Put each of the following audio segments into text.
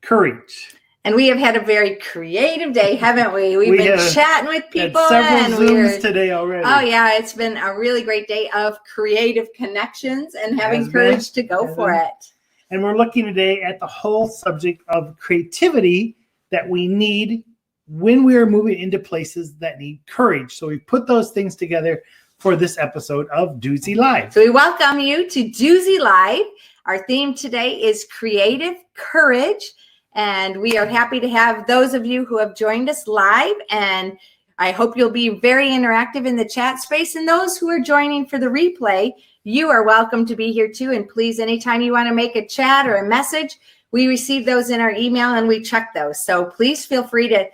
courage. And we have had a very creative day, haven't we? We've been chatting with people. Had several Zooms today already. Oh, yeah. It's been a really great day of creative connections and having courage to go for it. And we're looking today at the whole subject of creativity that we need when we are moving into places that need courage. So we put those things together for this episode of Duzie Live. So we welcome you to Duzie Live. Our theme today is creative courage. And we are happy to have those of you who have joined us live. And I hope you'll be very interactive in the chat space. And those who are joining for the replay, you are welcome to be here too. And please, anytime you want to make a chat or a message, we receive those in our email and we check those. So please feel free to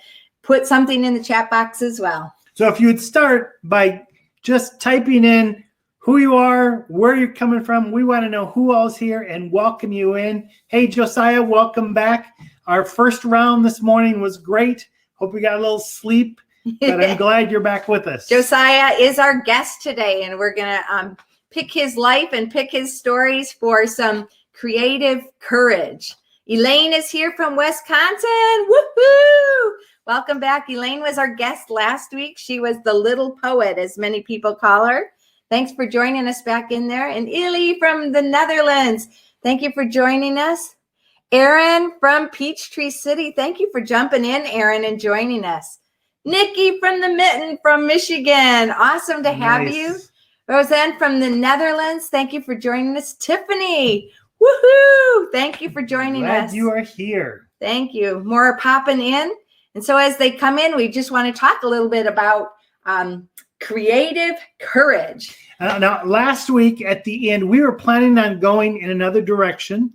put something in the chat box as well. So if you would start by just typing in who you are, where you're coming from, we want to know who all's here and welcome you in. Hey, Josiah, welcome back. Our first round this morning was great. Hope we got a little sleep, but I'm glad you're back with us. Josiah is our guest today, and we're going to pick his life and pick his stories for some creative courage. Elaine is here from Wisconsin. Woohoo! Welcome back. Elaine was our guest last week. She was the little poet, as many people call her. Thanks for joining us back in there. And Illy from the Netherlands, thank you for joining us. Aaron from Peachtree City, thank you for jumping in, Aaron, and joining us. Nikki from the Mitten from Michigan, awesome to have you. Roseanne from the Netherlands, thank you for joining us. Tiffany, woohoo! Thank you for joining us. Glad you are here. Thank you. More are popping in. And so as they come in, we just want to talk a little bit about creative courage. Now, last week at the end, we were planning on going in another direction.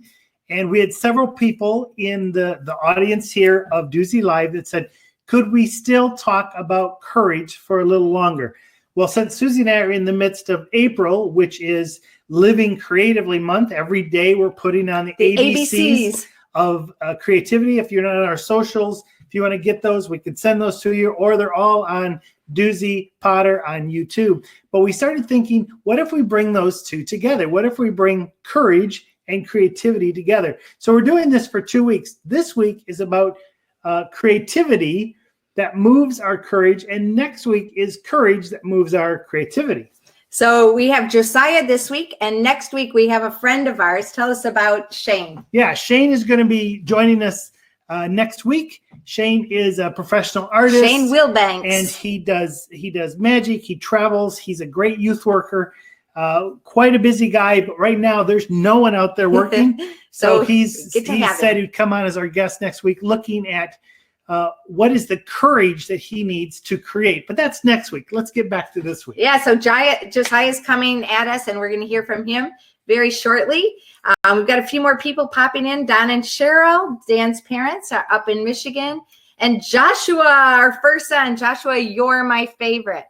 And we had several people in the audience here of Duzie Live that said, could we still talk about courage for a little longer? Well, since Suzie and I are in the midst of April, which is Living Creatively Month, every day we're putting on the ABCs of creativity. If you're not on our socials, if you want to get those, we could send those to you, or they're all on Josiah Potter on YouTube. But we started thinking, what if we bring those two together? What if we bring courage and creativity together? So we're doing this for 2 weeks. This week is about creativity that moves our courage, and next week is courage that moves our creativity. So we have Josiah this week, and next week we have a friend of ours. Tell us about Shane. Yeah, Shane is going to be joining us next week. Shane is a professional artist. Shane Wilbanks. And he does magic. He travels. He's a great youth worker. Quite a busy guy, but right now there's no one out there working. so he said he'd come on as our guest next week, looking at what is the courage that he needs to create. But that's next week. Let's get back to this week. Yeah, so Josiah is coming at us, and we're going to hear from him very shortly. We've got a few more people popping in. Don and Cheryl, Dan's parents, are up in Michigan. And Joshua, our first son. Joshua, you're my favorite.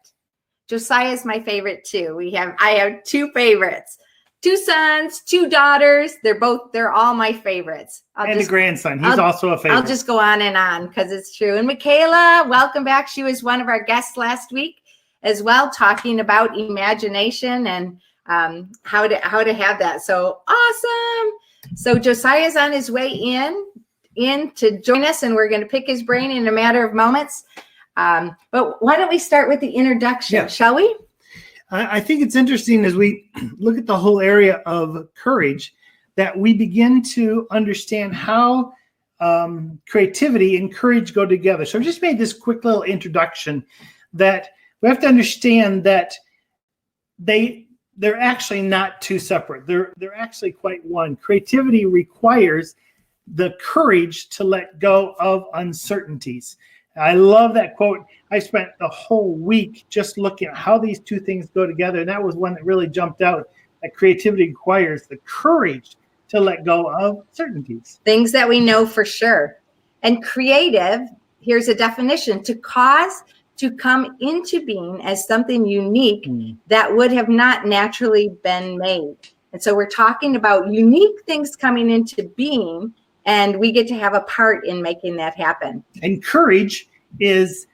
Josiah is my favorite too. I have two favorites, 2 sons, 2 daughters. They're all my favorites. And a grandson. He's also a favorite. I'll just go on and on because it's true. And Michaela, welcome back. She was one of our guests last week as well, talking about imagination and how to have that. So awesome. So Josiah's on his way in to join us, and we're going to pick his brain in a matter of moments. But why don't we start with the introduction, shall we? I think it's interesting as we look at the whole area of courage that we begin to understand how creativity and courage go together. So I just made this quick little introduction that we have to understand that they're actually not two separate. They're actually quite one. Creativity requires the courage to let go of uncertainties. I love that quote. I spent the whole week just looking at how these two things go together. And that was one that really jumped out, that creativity requires the courage to let go of certainties. Things that we know for sure. And creative, here's a definition: to cause to come into being as something unique that would have not naturally been made. And so we're talking about unique things coming into being, and we get to have a part in making that happen. And courage is,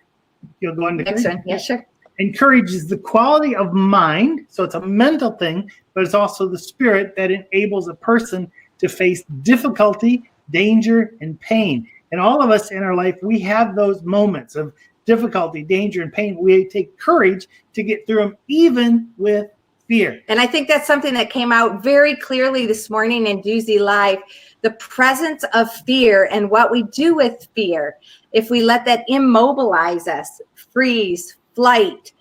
you'll go on to next one. Yeah, sure. And courage is the quality of mind. So it's a mental thing, but it's also the spirit that enables a person to face difficulty danger, and pain. And all of us in our life, we have those moments of difficulty, danger, and pain. We take courage to get through them, even with fear. And I think that's something that came out very clearly this morning in Duzie Live, the presence of fear and what we do with fear. If we let that immobilize us, freeze, flight,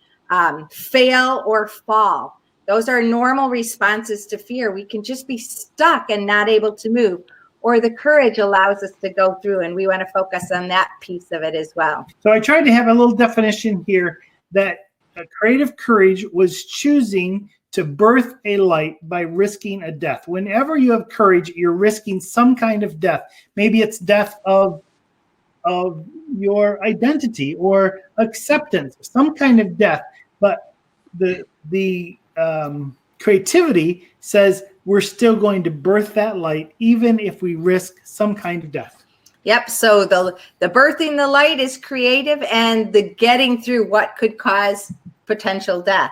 fail, or fall. Those are normal responses to fear. We can just be stuck and not able to move. Or the courage allows us to go through, and we want to focus on that piece of it as well. So I tried to have a little definition here that creative courage was choosing to birth a light by risking a death. Whenever you have courage, you're risking some kind of death. Maybe it's death of your identity or acceptance, some kind of death. But the creativity says we're still going to birth that light, even if we risk some kind of death. Yep. So the birthing the light is creative, and the getting through what could cause potential death.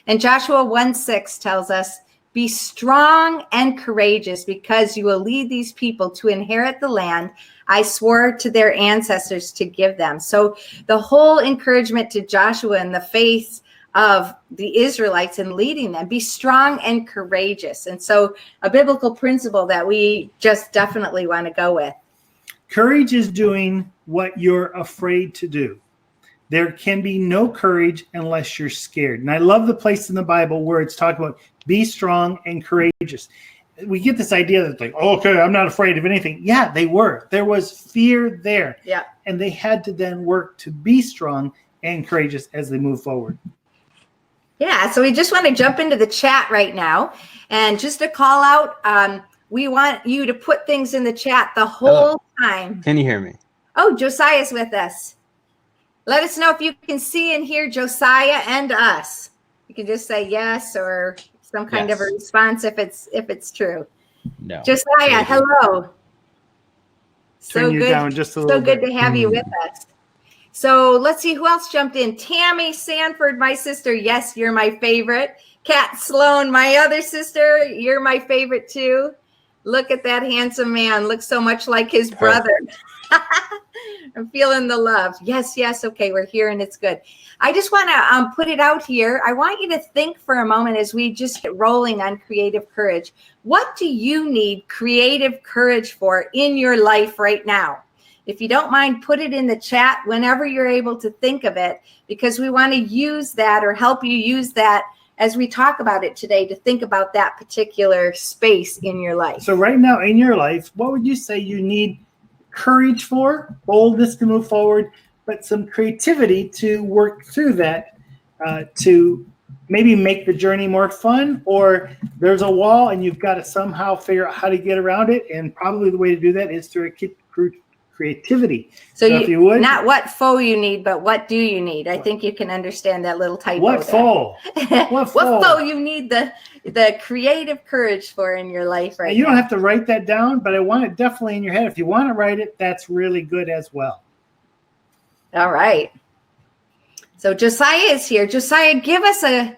And Joshua 1:6 tells us, be strong and courageous, because you will lead these people to inherit the land I swore to their ancestors to give them. So the whole encouragement to Joshua in the face of the Israelites and leading them, be strong and courageous. And so a biblical principle that we just definitely want to go with. Courage is doing what you're afraid to do. There can be no courage unless you're scared. And I love the place in the Bible where it's talking about be strong and courageous. We get this idea that like, oh, okay, I'm not afraid of anything. Yeah, they were. There was fear there. Yeah. And they had to then work to be strong and courageous as they move forward. Yeah, so we just want to jump into the chat right now. And just to call out, we want you to put things in the chat the whole time. Can you hear me? Oh, Josiah's with us. Let us know if you can see and hear Josiah and us. You can just say yes or some kind of a response if it's true. No. Josiah, hello. Turn you down just a little bit. So good to have you with us. So let's see who else jumped in. Tammy Sanford, my sister. Yes, you're my favorite. Kat Sloan, my other sister. You're my favorite too. Look at that handsome man. Looks so much like his brother. I'm feeling the love. Yes. Okay, we're here and it's good. I just want to put it out here. I want you to think for a moment as we just get rolling on creative courage. What do you need creative courage for in your life right now? If you don't mind, put it in the chat whenever you're able to think of it, because we want to use that or help you use that as we talk about it today to think about that particular space in your life. So right now in your life, what would you say you need courage for? Boldness to move forward, but some creativity to work through that, to maybe make the journey more fun, or there's a wall and you've got to somehow figure out how to get around it. And probably the way to do that is through creativity. So if you would, not what foe you need, but what do you need? I think you can understand that little typo. What foe? What foe you need the creative courage for in your life right now. You don't have to write that down, but I want it definitely in your head. If you want to write it, that's really good as well. All right. So Josiah is here. Josiah, give us a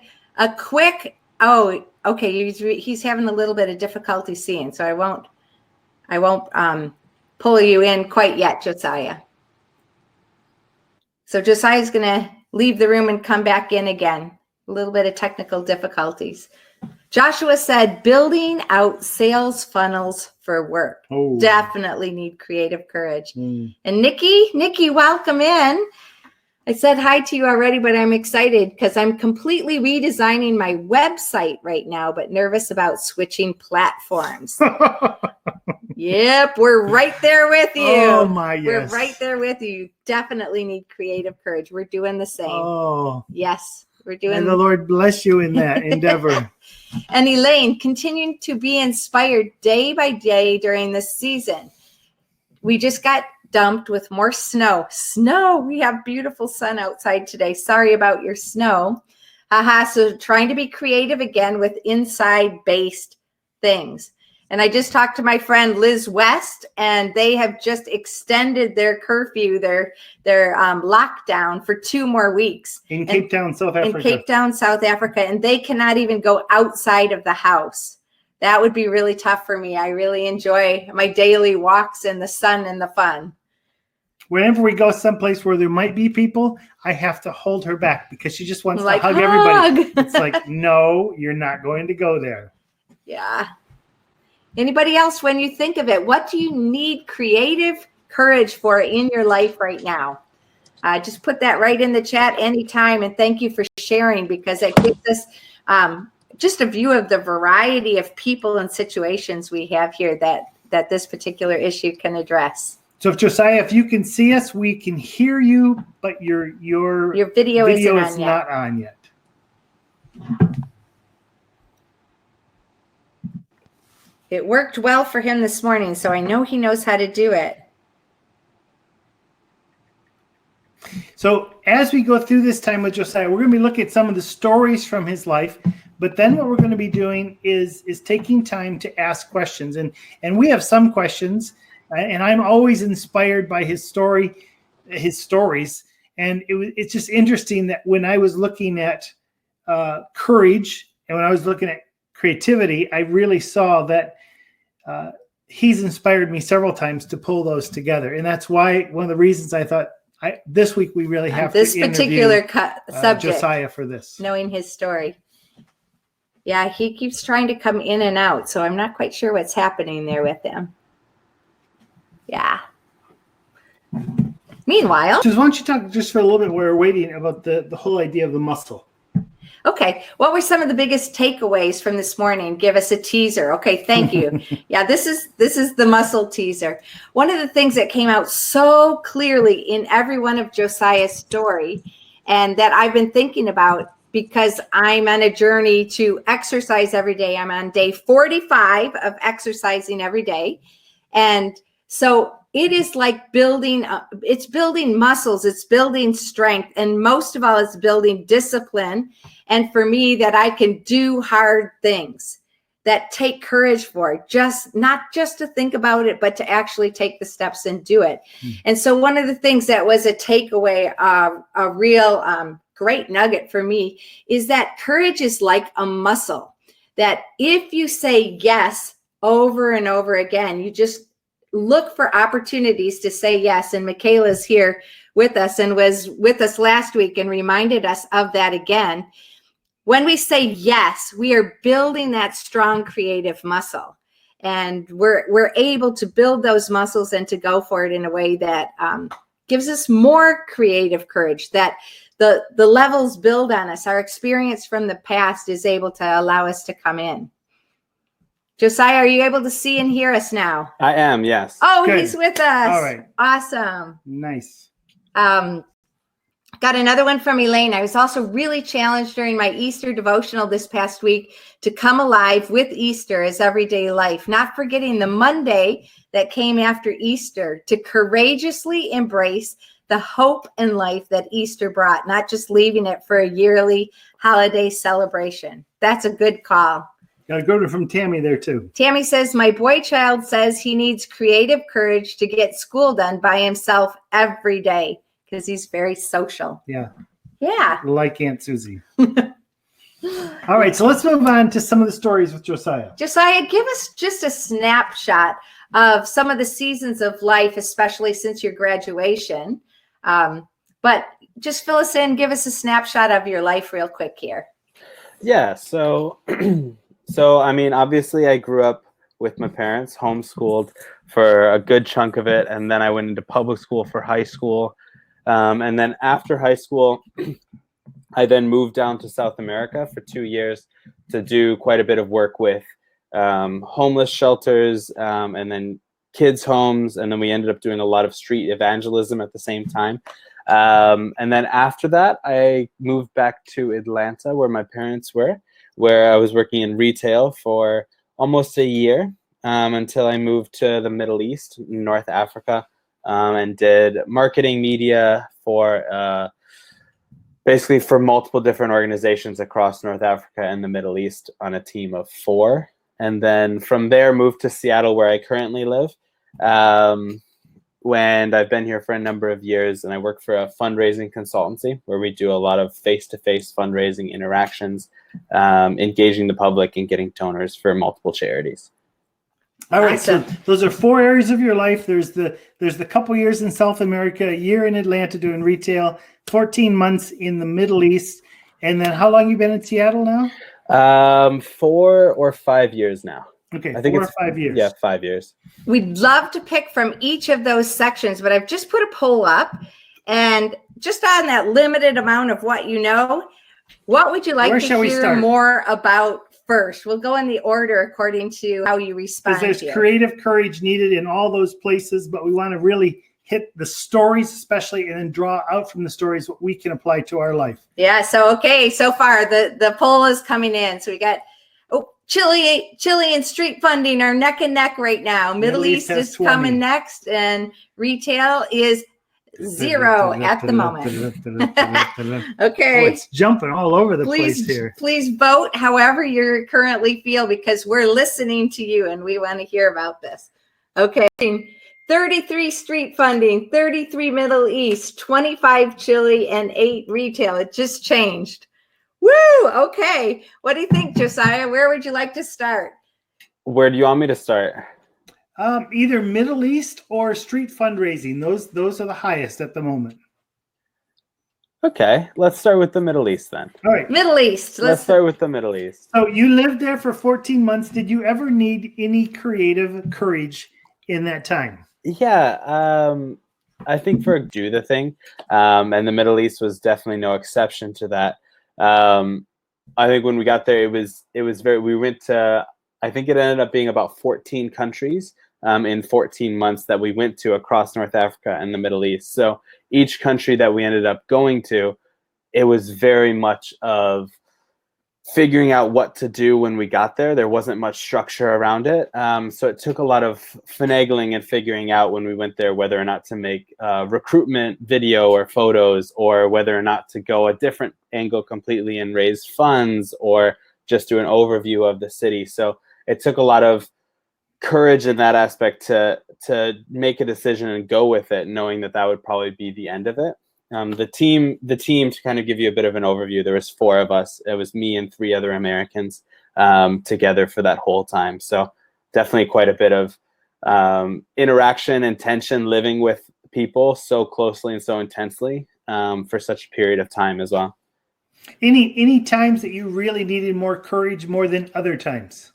quick. Oh, okay. He's having a little bit of difficulty seeing, so I won't pull you in quite yet, Josiah. So Josiah's going to leave the room and come back in again. A little bit of technical difficulties. Joshua said, building out sales funnels for work. Oh. Definitely need creative courage. And Nikki, welcome in. I said hi to you already, but I'm excited because I'm completely redesigning my website right now, but nervous about switching platforms. Yep, we're right there with you. Oh my, yes. We're right there with you. You definitely need creative courage. We're doing the same. Oh. Yes, we're doing. And the Lord bless you in that endeavor. And Elaine, continuing to be inspired day by day during this season. We just got dumped with more snow. We have beautiful sun outside today. Sorry about your snow. So trying to be creative again with inside-based things. And I just talked to my friend Liz West, and they have just extended their curfew, their lockdown for 2 more weeks. In Cape Town, South Africa. And they cannot even go outside of the house That would be really tough for me. I really enjoy my daily walks in the sun and the fun. Whenever we go someplace where there might be people, I have to hold her back because she just wants to hug everybody. It's like, no, you're not going to go there. Yeah. Anybody else, when you think of it, what do you need creative courage for in your life right now? Just put that right in the chat anytime. And thank you for sharing, because it gives us just a view of the variety of people and situations we have here that this particular issue can address. So if Josiah, if you can see us, we can hear you, but your video is not on yet. It worked well for him this morning, so I know he knows how to do it. So as we go through this time with Josiah, we're going to be looking at some of the stories from his life, but then what we're going to be doing is taking time to ask questions. And we have some questions, and I'm always inspired by his stories. And it's just interesting that when I was looking at courage and when I was looking at creativity, I really saw that he's inspired me several times to pull those together. And that's why one of the reasons I thought this week we really have this to particular subject, Josiah, for this. Knowing his story. Yeah, he keeps trying to come in and out, so I'm not quite sure what's happening there with him. Yeah. Meanwhile, why don't you talk just for a little bit while we're waiting about the whole idea of the muscle? Okay. What were some of the biggest takeaways from this morning? Give us a teaser. Okay. Thank you. Yeah, this is the muscle teaser. One of the things that came out so clearly in every one of Josiah's story, and that I've been thinking about because I'm on a journey to exercise every day. I'm on day 45 of exercising every day. And so it is like building muscles, it's building strength, and most of all, it's building discipline. And for me, that I can do hard things that take courage for, not just to think about it, but to actually take the steps and do it. And so one of the things that was a takeaway, a real great nugget for me, is that courage is like a muscle, that if you say yes over and over again, you just look for opportunities to say yes. And Michaela's here with us and was with us last week and reminded us of that again. When we say yes, we are building that strong creative muscle, and we're able to build those muscles and to go for it in a way that gives us more creative courage, that the levels build on us. Our experience from the past is able to allow us to come in. Josiah, are you able to see and hear us now? I am, yes. Oh, Good. He's with us. All right. Awesome. Nice. Got another one from Elaine. I was also really challenged during my Easter devotional this past week to come alive with Easter as everyday life, not forgetting the Monday that came after Easter, to courageously embrace the hope and life that Easter brought, not just leaving it for a yearly holiday celebration. That's a good call. Got a good one from Tammy there too. Tammy says, my boy child says he needs creative courage to get school done by himself every day because he's very social. Yeah. Yeah. Like Aunt Suzie. All right, so let's move on to some of the stories with Josiah. Josiah, give us just a snapshot of some of the seasons of life, especially since your graduation. But just fill us in, give us a snapshot of your life real quick here. Yeah, so I mean, obviously I grew up with my parents, homeschooled for a good chunk of it, and then I went into public school for high school. And then after high school, I then moved down to South America for 2 years to do quite a bit of work with homeless shelters and then kids' homes. And then we ended up doing a lot of street evangelism at the same time. And then after that, I moved back to Atlanta where my parents were, where I was working in retail for almost a year until I moved to the Middle East, North Africa, and did marketing media for basically for multiple different organizations across North Africa and the Middle East on a team of 4. And then from there moved to Seattle where I currently live. when I've been here for a number of years, and I work for a fundraising consultancy where we do a lot of face-to-face fundraising interactions, engaging the public and getting donors for multiple charities. All right, Awesome. so those are 4 areas of your life. There's the couple years in South America, a year in Atlanta doing retail, 14 months in the Middle East, and then how long you been in Seattle now? 4 or 5 years now. Okay, I think 4 it's or 5 years. Yeah, 5 years. We'd love to pick from each of those sections, but I've just put a poll up, and just on that limited amount of what you know, what would you like Where to shall we hear start? more about first? We'll go in the order according to how you respond. Because there's here. creative courage needed in all those places, but we want to really hit the stories especially, and then draw out from the stories what we can apply to our life. Yeah. So, okay. So far, the poll is coming in. So we got, Chile and street funding are neck and neck right now. Middle East has is 20. coming next, and retail is 0 at the moment. Okay. Oh, it's jumping all over the place here. Please vote however you currently feel, because we're listening to you and we want to hear about this. Okay. 33 street funding, 33 Middle East, 25 Chile, and 8 retail. It just changed. Woo! Okay. What do you think, Josiah? Where would you like to start? Where do you want me to start? Either Middle East or street fundraising. Those are the highest at the moment. Okay, let's start with the Middle East then. All right. Middle East. Let's start with the Middle East. So you lived there for 14 months. Did you ever need any creative courage in that time? Yeah, I think for do the thing, and the Middle East was definitely no exception to that. I think when we got there, it was we went to, I think it ended up being about 14 countries in 14 months that we went to across North Africa and the Middle East. So each country that we ended up going to, it was very much of figuring out what to do when we got there. There wasn't much structure around it. So it took a lot of finagling and figuring out when we went there whether or not to make recruitment video or photos, or whether or not to go a different angle completely and raise funds, or just do an overview of the city. So it took a lot of courage in that aspect to make a decision and go with it, knowing that that would probably be the end of it. The team, to kind of give you a bit of an overview, there was 4 of us. It was me and 3 other Americans together for that whole time. So definitely quite a bit of interaction and tension, living with people so closely and so intensely for such a period of time as well. Any times that you really needed more courage more than other times?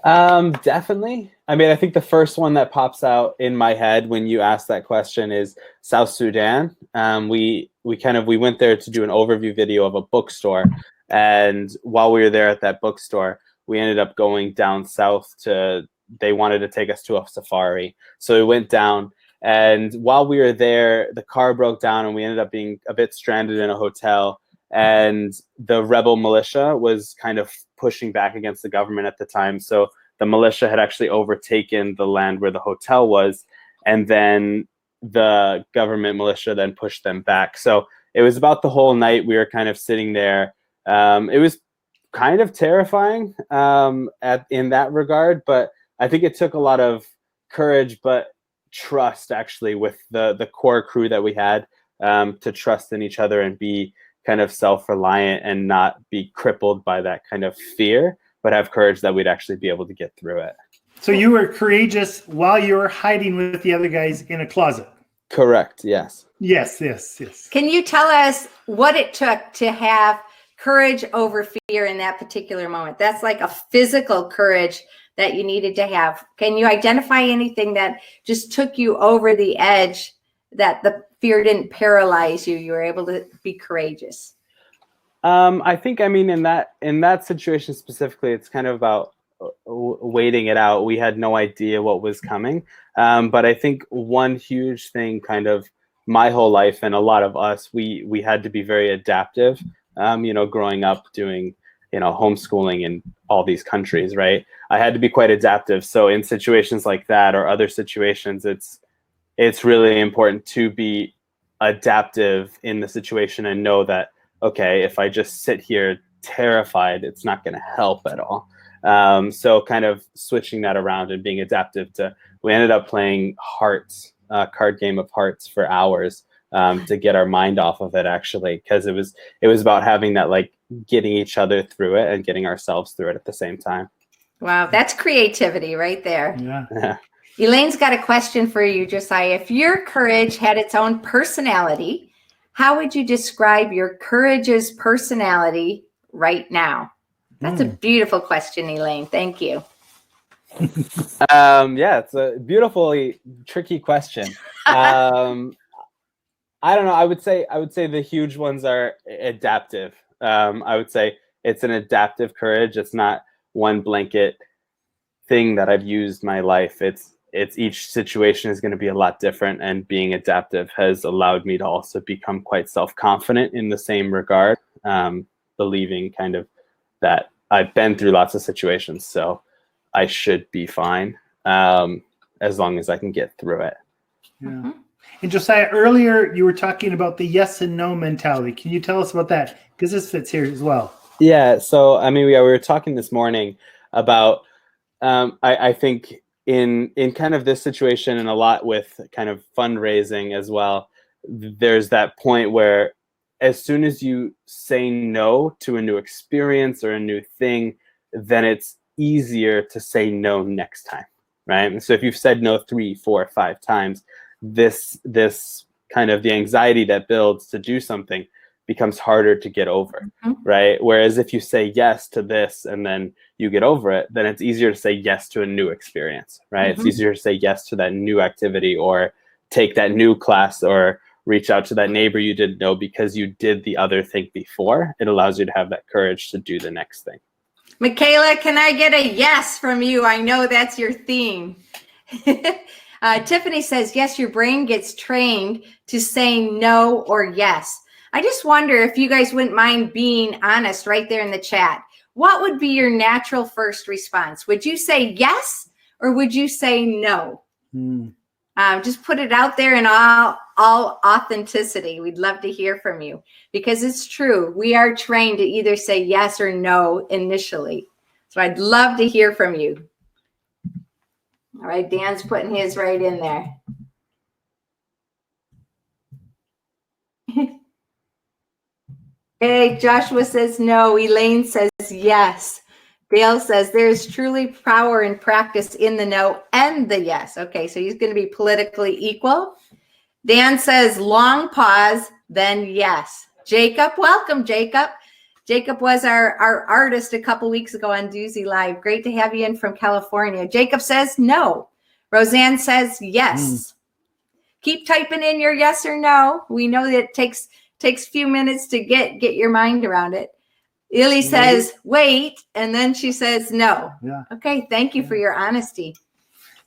Definitely. I mean, I think the first one that pops out in my head when you ask that question is South Sudan. We went there to do an overview video of a bookstore, and while we were there at that bookstore, we ended up going down south they wanted to take us to a safari. So we went down, and while we were there, the car broke down and we ended up being a bit stranded in a hotel. And the rebel militia was kind of pushing back against the government at the time. So the militia had actually overtaken the land where the hotel was, and then the government militia then pushed them back. So it was about the whole night we were kind of sitting there. It was kind of terrifying in that regard, but I think it took a lot of courage, but trust actually with the core crew that we had, to trust in each other and be kind of self-reliant and not be crippled by that kind of fear, but have courage that we'd actually be able to get through it. So you were courageous while you were hiding with the other guys in a closet? Correct, yes. Yes. Can you tell us what it took to have courage over fear in that particular moment? That's like a physical courage that you needed to have. Can you identify anything that just took you over the edge, that the fear didn't paralyze you? You were able to be courageous. I think, in that situation specifically, it's kind of about waiting it out. We had no idea what was coming. But I think one huge thing, kind of my whole life and a lot of us, we had to be very adaptive, growing up doing, homeschooling in all these countries, right? I had to be quite adaptive. So in situations like that or other situations, it's really important to be adaptive in the situation and know that, okay, if I just sit here terrified, it's not going to help at all. So kind of switching that around and being adaptive we ended up playing hearts card game of hearts for hours to get our mind off of it, actually, because it was about having that, like, getting each other through it and getting ourselves through it at the same time. Wow, that's creativity right there. Yeah. Elaine's got a question for you, Josiah. If your courage had its own personality, how would you describe your courage's personality right now? That's a beautiful question, Elaine. Thank you. Yeah, it's a beautifully tricky question. I don't know. I would say the huge ones are adaptive. I would say it's an adaptive courage. It's not one blanket thing that I've used my life. It's each situation is going to be a lot different, and being adaptive has allowed me to also become quite self-confident in the same regard, believing kind of that I've been through lots of situations, so I should be fine as long as I can get through it. Yeah. And Josiah, earlier you were talking about the yes and no mentality. Can you tell us about that? Because this fits here as well. Yeah. So, I mean, we were talking this morning about, I think in kind of this situation, and a lot with kind of fundraising as well, there's that point where as soon as you say no to a new experience or a new thing, then it's easier to say no next time, right? And so if you've said no 3, 4, 5 times, this kind of the anxiety that builds to do something becomes harder to get over, right? Whereas if you say yes to this and then you get over it, then it's easier to say yes to a new experience, right? It's easier to say yes to that new activity, or take that new class, or reach out to that neighbor you didn't know because you did the other thing before. It allows you to have that courage to do the next thing. Michaela, can I get a yes from you? I know that's your theme. Tiffany says, yes, your brain gets trained to saying no or yes. I just wonder if you guys wouldn't mind being honest right there in the chat. What would be your natural first response? Would you say yes, or would you say no? Just put it out there in all authenticity. We'd love to hear from you, because it's true. We are trained to either say yes or no initially. So I'd love to hear from you. All right, Dan's putting his right in there. Hey, Joshua says no. Elaine says yes. Dale says there's truly power and practice in the no and the yes. Okay, so he's going to be politically equal. Dan says long pause, then yes. Jacob, welcome, Jacob. Jacob was our artist a couple weeks ago on Duzie Live. Great to have you in from California. Jacob says no. Roseanne says yes. Keep typing in your yes or no. We know that it takes a few minutes to get your mind around it. Illy says wait, and then she says no. Yeah. Okay, thank you for your honesty.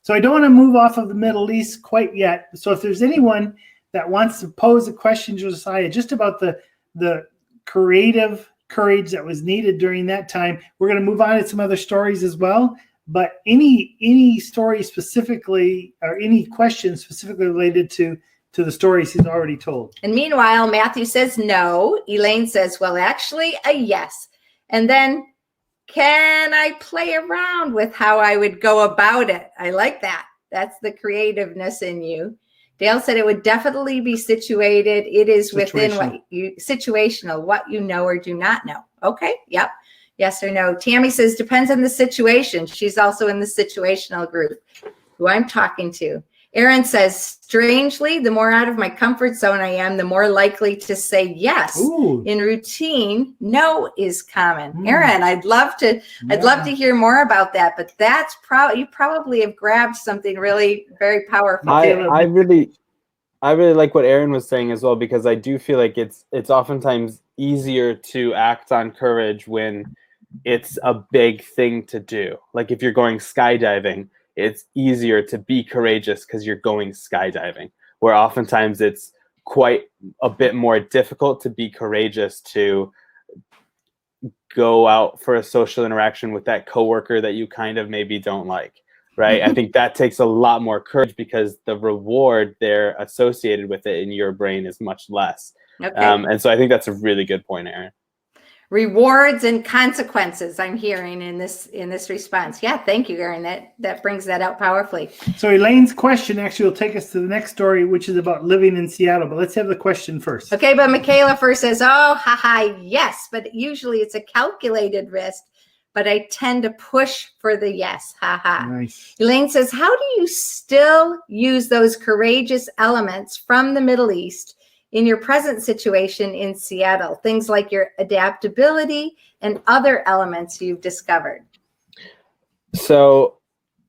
So I don't want to move off of the Middle East quite yet. So if there's anyone that wants to pose a question, Josiah, just about the creative courage that was needed during that time, we're going to move on to some other stories as well. But any story specifically, or any questions specifically related to the stories he's already told. And meanwhile, Matthew says no. Elaine says, well, actually, a yes. And then, can I play around with how I would go about it? I like that. That's the creativeness in you. Dale said it would definitely be situated. It is within what you know or do not know. Okay. Yep. Yes or no. Tammy says depends on the situation. She's also in the situational group who I'm talking to. Aaron says, strangely, the more out of my comfort zone I am, the more likely to say yes. Ooh. In routine, no is common. Aaron, I'd love to hear more about that, but that's you probably have grabbed something really very powerful. I really like what Aaron was saying as well, because I do feel like it's oftentimes easier to act on courage when it's a big thing to do. Like if you're going skydiving, it's easier to be courageous because you're going skydiving, where oftentimes it's quite a bit more difficult to be courageous to go out for a social interaction with that coworker that you kind of maybe don't like, right? I think that takes a lot more courage because the reward there associated with it in your brain is much less. Okay. And so I think that's a really good point, Aaron. rewards and consequences, I'm hearing in this response. Yeah, thank you, Erin. That brings that out powerfully. So Elaine's question actually will take us to the next story, which is about living in Seattle. But let's have the question first. Okay, but Michaela first says, oh, haha, yes, but usually it's a calculated risk, but I tend to push for the yes, haha. Nice. Elaine says, how do you still use those courageous elements from the Middle East in your present situation in Seattle? Things like your adaptability and other elements you've discovered. So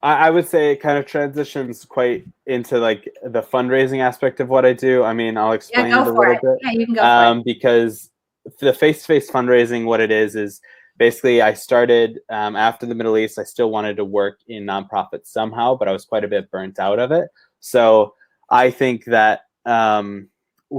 I would say it kind of transitions quite into like the fundraising aspect of what I do. I mean, I'll explain it a little bit. Yeah, you can go for it. Because the face-to-face fundraising, what it is basically I started after the Middle East. I still wanted to work in nonprofits somehow, but I was quite a bit burnt out of it. So I think that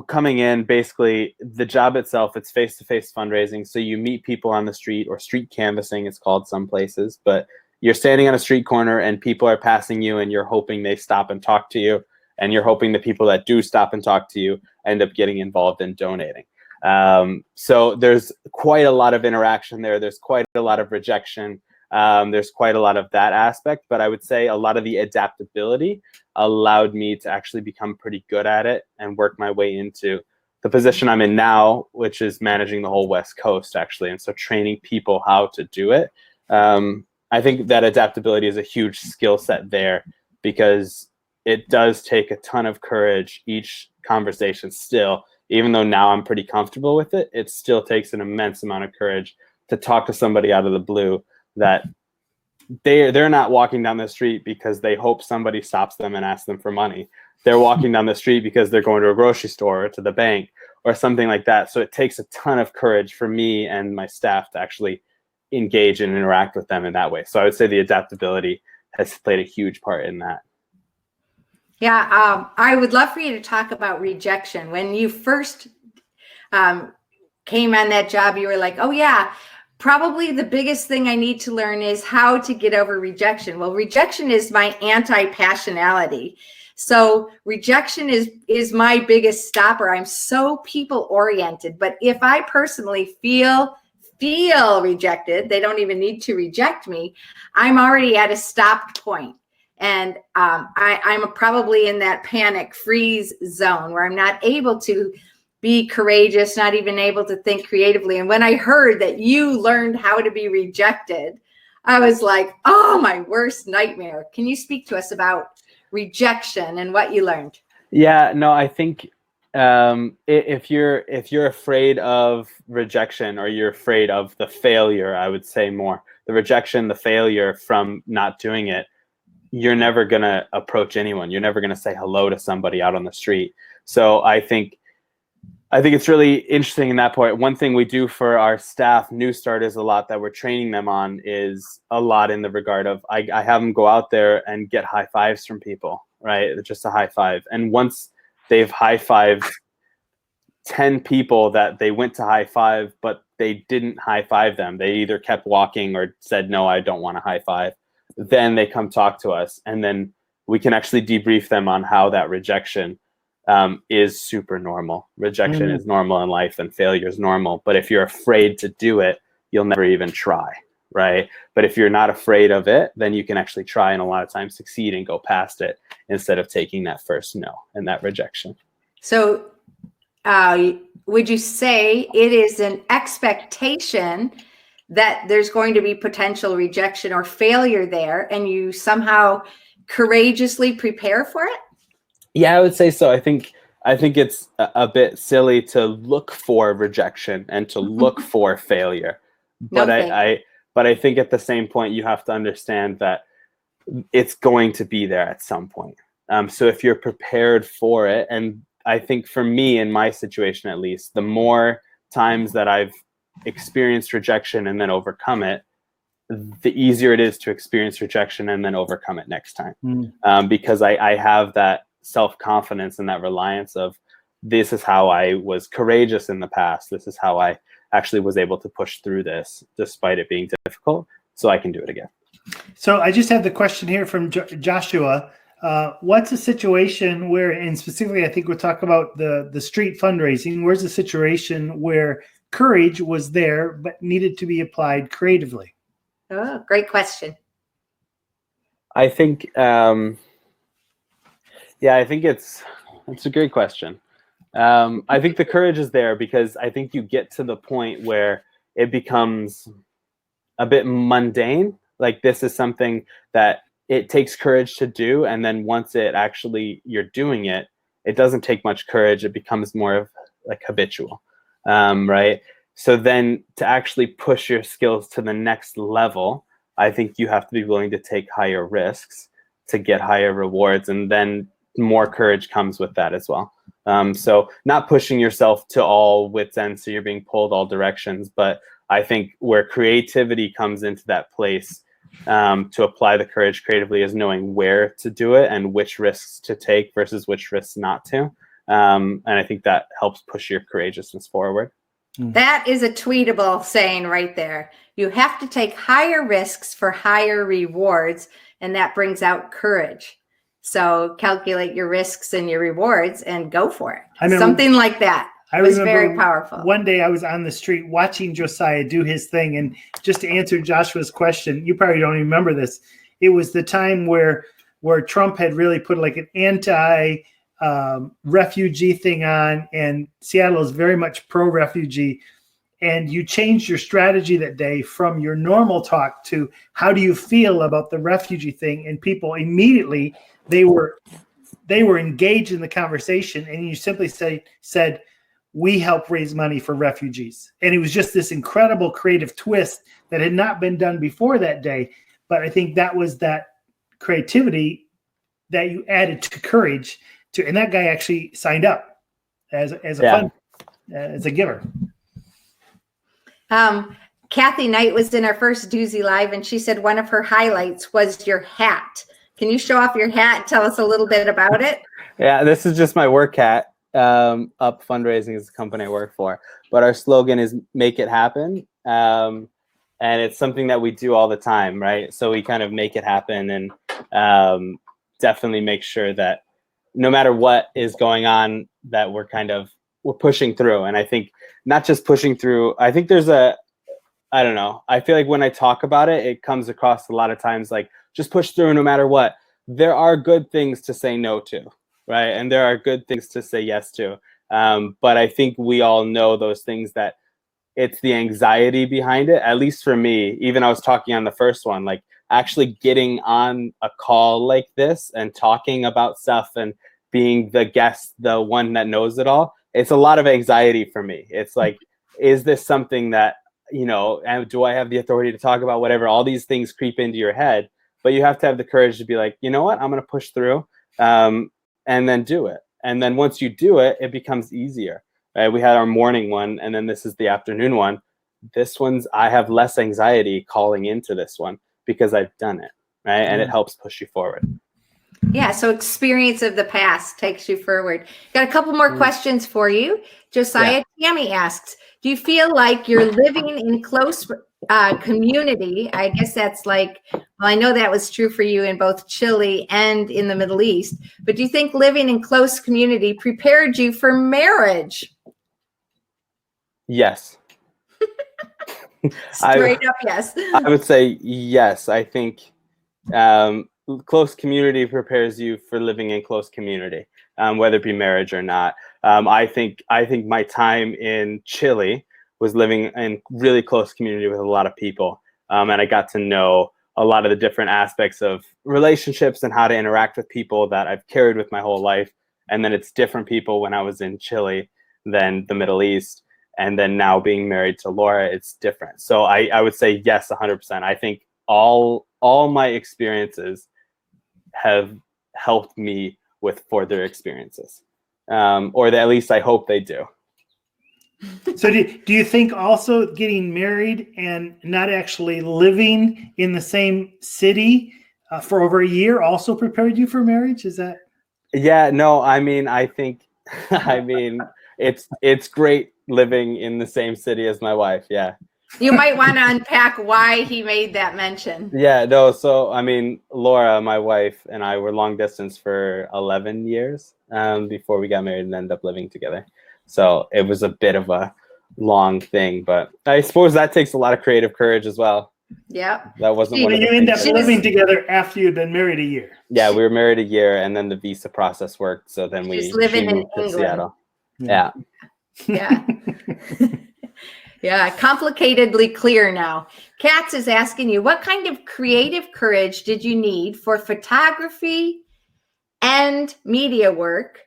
coming in, basically the job itself, it's face-to-face fundraising. So you meet people on the street, or street canvassing it's called some places, but you're standing on a street corner and people are passing you and you're hoping they stop and talk to you. And you're hoping the people that do stop and talk to you end up getting involved in donating. So there's quite a lot of interaction there. There's quite a lot of rejection. There's quite a lot of that aspect, but I would say a lot of the adaptability allowed me to actually become pretty good at it and work my way into the position I'm in now, which is managing the whole West Coast actually. And so training people how to do it. I think that adaptability is a huge skill set there, because it does take a ton of courage each conversation still. Even though now I'm pretty comfortable with it, it still takes an immense amount of courage to talk to somebody out of the blue that they're not walking down the street because they hope somebody stops them and asks them for money. They're walking down the street because they're going to a grocery store or to the bank or something like that. So it takes a ton of courage for me and my staff to actually engage and interact with them in that way. So I would say the adaptability has played a huge part in that. Yeah, I would love for you to talk about rejection. When you first came on that job, you were like, oh yeah, probably the biggest thing I need to learn is how to get over rejection. Well, rejection is my anti-passionality. So rejection is my biggest stopper. I'm so people oriented, but if I personally feel rejected, they don't even need to reject me, I'm already at a stopped point. And I'm probably in that panic freeze zone where I'm not able to be courageous, not even able to think creatively. And when I heard that you learned how to be rejected, I was like, oh, my worst nightmare. Can you speak to us about rejection and what you learned? Yeah, no, I think if you're afraid of rejection, or you're afraid of the failure, I would say more the rejection, the failure from not doing it, you're never going to approach anyone. You're never going to say hello to somebody out on the street. So I think it's really interesting in that point. One thing we do for our staff, new starters, a lot that we're training them on is a lot in the regard of I have them go out there and get high fives from people, right? Just a high five. And once they've high fived 10 people that they went to high five, but they didn't high five them, they either kept walking or said, no, I don't want to high five. Then they come talk to us, and then we can actually debrief them on how that rejection is super normal. Rejection is normal in life, and failure is normal. But if you're afraid to do it, you'll never even try, right? But if you're not afraid of it, then you can actually try, and a lot of times succeed and go past it instead of taking that first no and that rejection. So would you say it is an expectation that there's going to be potential rejection or failure there, and you somehow courageously prepare for it? Yeah, I would say so. I think it's a bit silly to look for rejection and to look for failure. But I think at the same point, you have to understand that it's going to be there at some point. So if you're prepared for it, and I think for me, in my situation at least, the more times that I've experienced rejection and then overcome it, the easier it is to experience rejection and then overcome it next time. Because I have that self-confidence and that reliance of, this is how I was courageous in the past. This is how I actually was able to push through this despite it being difficult. So I can do it again. So I just have the question here from Joshua. What's a situation where, and specifically, I think we'll talk about the street fundraising. Where's the situation where courage was there, but needed to be applied creatively? Oh, great question. I think, I think it's a great question. I think the courage is there because I think you get to the point where it becomes a bit mundane. Like, this is something that it takes courage to do. And then once you're doing it, it doesn't take much courage. It becomes more of like habitual, right? So then to actually push your skills to the next level, I think you have to be willing to take higher risks to get higher rewards. And then more courage comes with that as well. So not pushing yourself to all wits' end, so you're being pulled all directions. But I think where creativity comes into that place to apply the courage creatively is knowing where to do it and which risks to take versus which risks not to. And I think that helps push your courageousness forward. That is a tweetable saying right there. You have to take higher risks for higher rewards, and that brings out courage. So calculate your risks and your rewards and go for it. Something like that. It was very powerful. One day I was on the street watching Josiah do his thing, and just to answer Joshua's question, you probably don't even remember this. It was the time where Trump had really put like an anti refugee thing on, and Seattle is very much pro-refugee. And you changed your strategy that day from your normal talk to how do you feel about the refugee thing, and people immediately they were engaged in the conversation, and you simply said we help raise money for refugees. And it was just this incredible creative twist that had not been done before that day. But I think that was that creativity that you added to courage to, and that guy actually signed up as a giver. Kathy Knight was in our first Duzie Live, and she said one of her highlights was your hat. Can you show off your hat and tell us a little bit about it? Yeah, this is just my work hat. Up Fundraising is the company I work for. But our slogan is "Make It Happen." And it's something that we do all the time, right? So we kind of make it happen and definitely make sure that no matter what is going on, that we're pushing through. And I think not just pushing through, I think there's I don't know. I feel like when I talk about it, it comes across a lot of times like just push through no matter what. There are good things to say no to, right? And there are good things to say yes to. But I think we all know those things that it's the anxiety behind it. At least for me, even I was talking on the first one, like actually getting on a call like this and talking about stuff and being the guest, the one that knows it all. It's a lot of anxiety for me. It's like, is this something that, and do I have the authority to talk about whatever? All these things creep into your head, but you have to have the courage to be like, you know what, I'm going to push through and then do it. And then once you do it, it becomes easier. Right? We had our morning one, and then this is the afternoon one. This one's, I have less anxiety calling into this one because I've done it, right? And it helps push you forward. Yeah, so experience of the past takes you forward. Got a couple more questions for you. Josiah, Tammy asks, do you feel like you're living in close community? I guess that's like, well, I know that was true for you in both Chile and in the Middle East, but do you think living in close community prepared you for marriage? Yes. Straight up, yes. I would say yes. I think close community prepares you for living in close community, whether it be marriage or not. I think my time in Chile was living in really close community with a lot of people, and I got to know a lot of the different aspects of relationships and how to interact with people that I've carried with my whole life. And then it's different people when I was in Chile than the Middle East. And then now being married to Laura, it's different. So I would say yes, 100%. I think all my experiences have helped me with further experiences, or at least I hope they do. So do you think also getting married and not actually living in the same city for over a year also prepared you for marriage? Is that? Yeah, no, I mean, I think, it's great living in the same city as my wife. Yeah. You might want to unpack why he made that mention. Yeah, no. So, I mean, Laura, my wife, and I were long distance for 11 years before we got married and ended up living together. So it was a bit of a long thing. But I suppose that takes a lot of creative courage as well. Yep. That wasn't one Well, of the you end up things. living together after you'd been married a year. Yeah, we were married a year, and then the visa process worked. So then She's she living in moved to England. Seattle. Yeah. Yeah. Yeah. Yeah, complicatedly clear now. Katz is asking you, what kind of creative courage did you need for photography and media work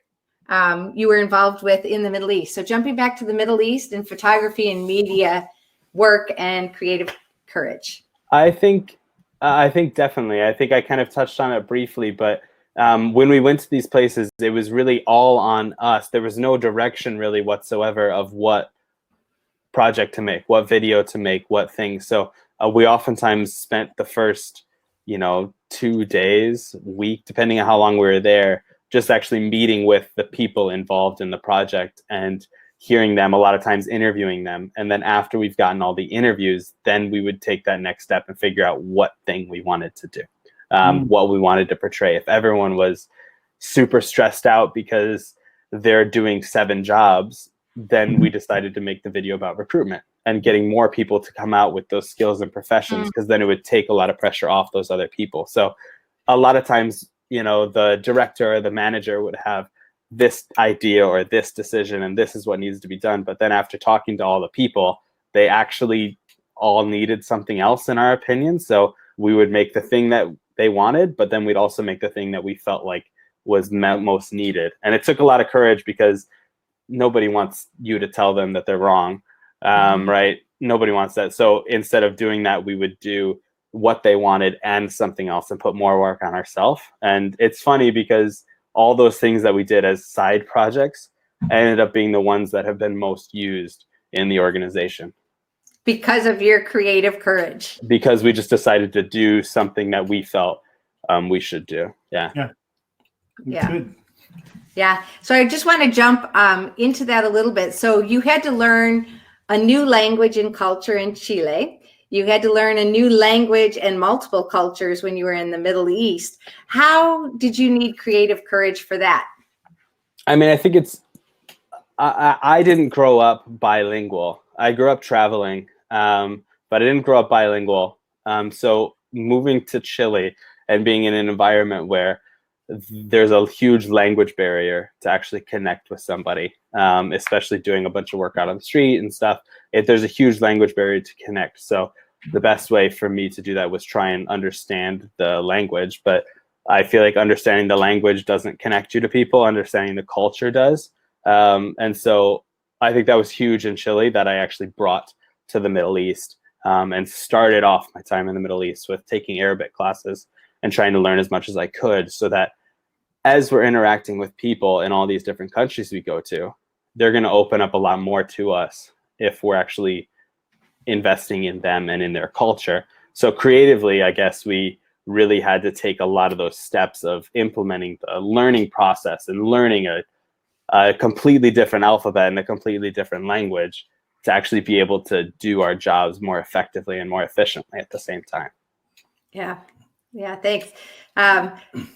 you were involved with in the Middle East? So jumping back to the Middle East and photography and media work and creative courage. I think definitely. I think I kind of touched on it briefly, but when we went to these places, it was really all on us. There was no direction really whatsoever of what project to make, what video to make, what things. So we oftentimes spent the first, 2 days, week, depending on how long we were there, just actually meeting with the people involved in the project and hearing them, a lot of times interviewing them. And then after we've gotten all the interviews, then we would take that next step and figure out what thing we wanted to do, what we wanted to portray. If everyone was super stressed out because they're doing 7 jobs, then we decided to make the video about recruitment and getting more people to come out with those skills and professions, because then it would take a lot of pressure off those other people. So a lot of times, the director or the manager would have this idea or this decision, and this is what needs to be done. But then after talking to all the people, they actually all needed something else, in our opinion. So we would make the thing that they wanted, but then we'd also make the thing that we felt like was most needed. And it took a lot of courage, because nobody wants you to tell them that they're wrong, right? Nobody wants that. So instead of doing that, we would do what they wanted and something else and put more work on ourselves. And it's funny because all those things that we did as side projects ended up being the ones that have been most used in the organization. Because of your creative courage. Because we just decided to do something that we felt we should do. Yeah. Yeah. Good. Yeah. So I just want to jump into that a little bit. So you had to learn a new language and culture in Chile. You had to learn a new language and multiple cultures when you were in the Middle East. How did you need creative courage for that? I mean, I think I didn't grow up bilingual. I grew up traveling, but I didn't grow up bilingual. So moving to Chile and being in an environment where there's a huge language barrier to actually connect with somebody, especially doing a bunch of work out on the street and stuff. There's a huge language barrier to connect. So the best way for me to do that was try and understand the language. But I feel like understanding the language doesn't connect you to people. Understanding the culture does. And so I think that was huge in Chile, that I actually brought to the Middle East, and started off my time in the Middle East with taking Arabic classes and trying to learn as much as I could, so that as we're interacting with people in all these different countries we go to, they're going to open up a lot more to us if we're actually investing in them and in their culture. So creatively, I guess we really had to take a lot of those steps of implementing the learning process and learning a completely different alphabet and a completely different language to actually be able to do our jobs more effectively and more efficiently at the same time. Yeah. Yeah, thanks.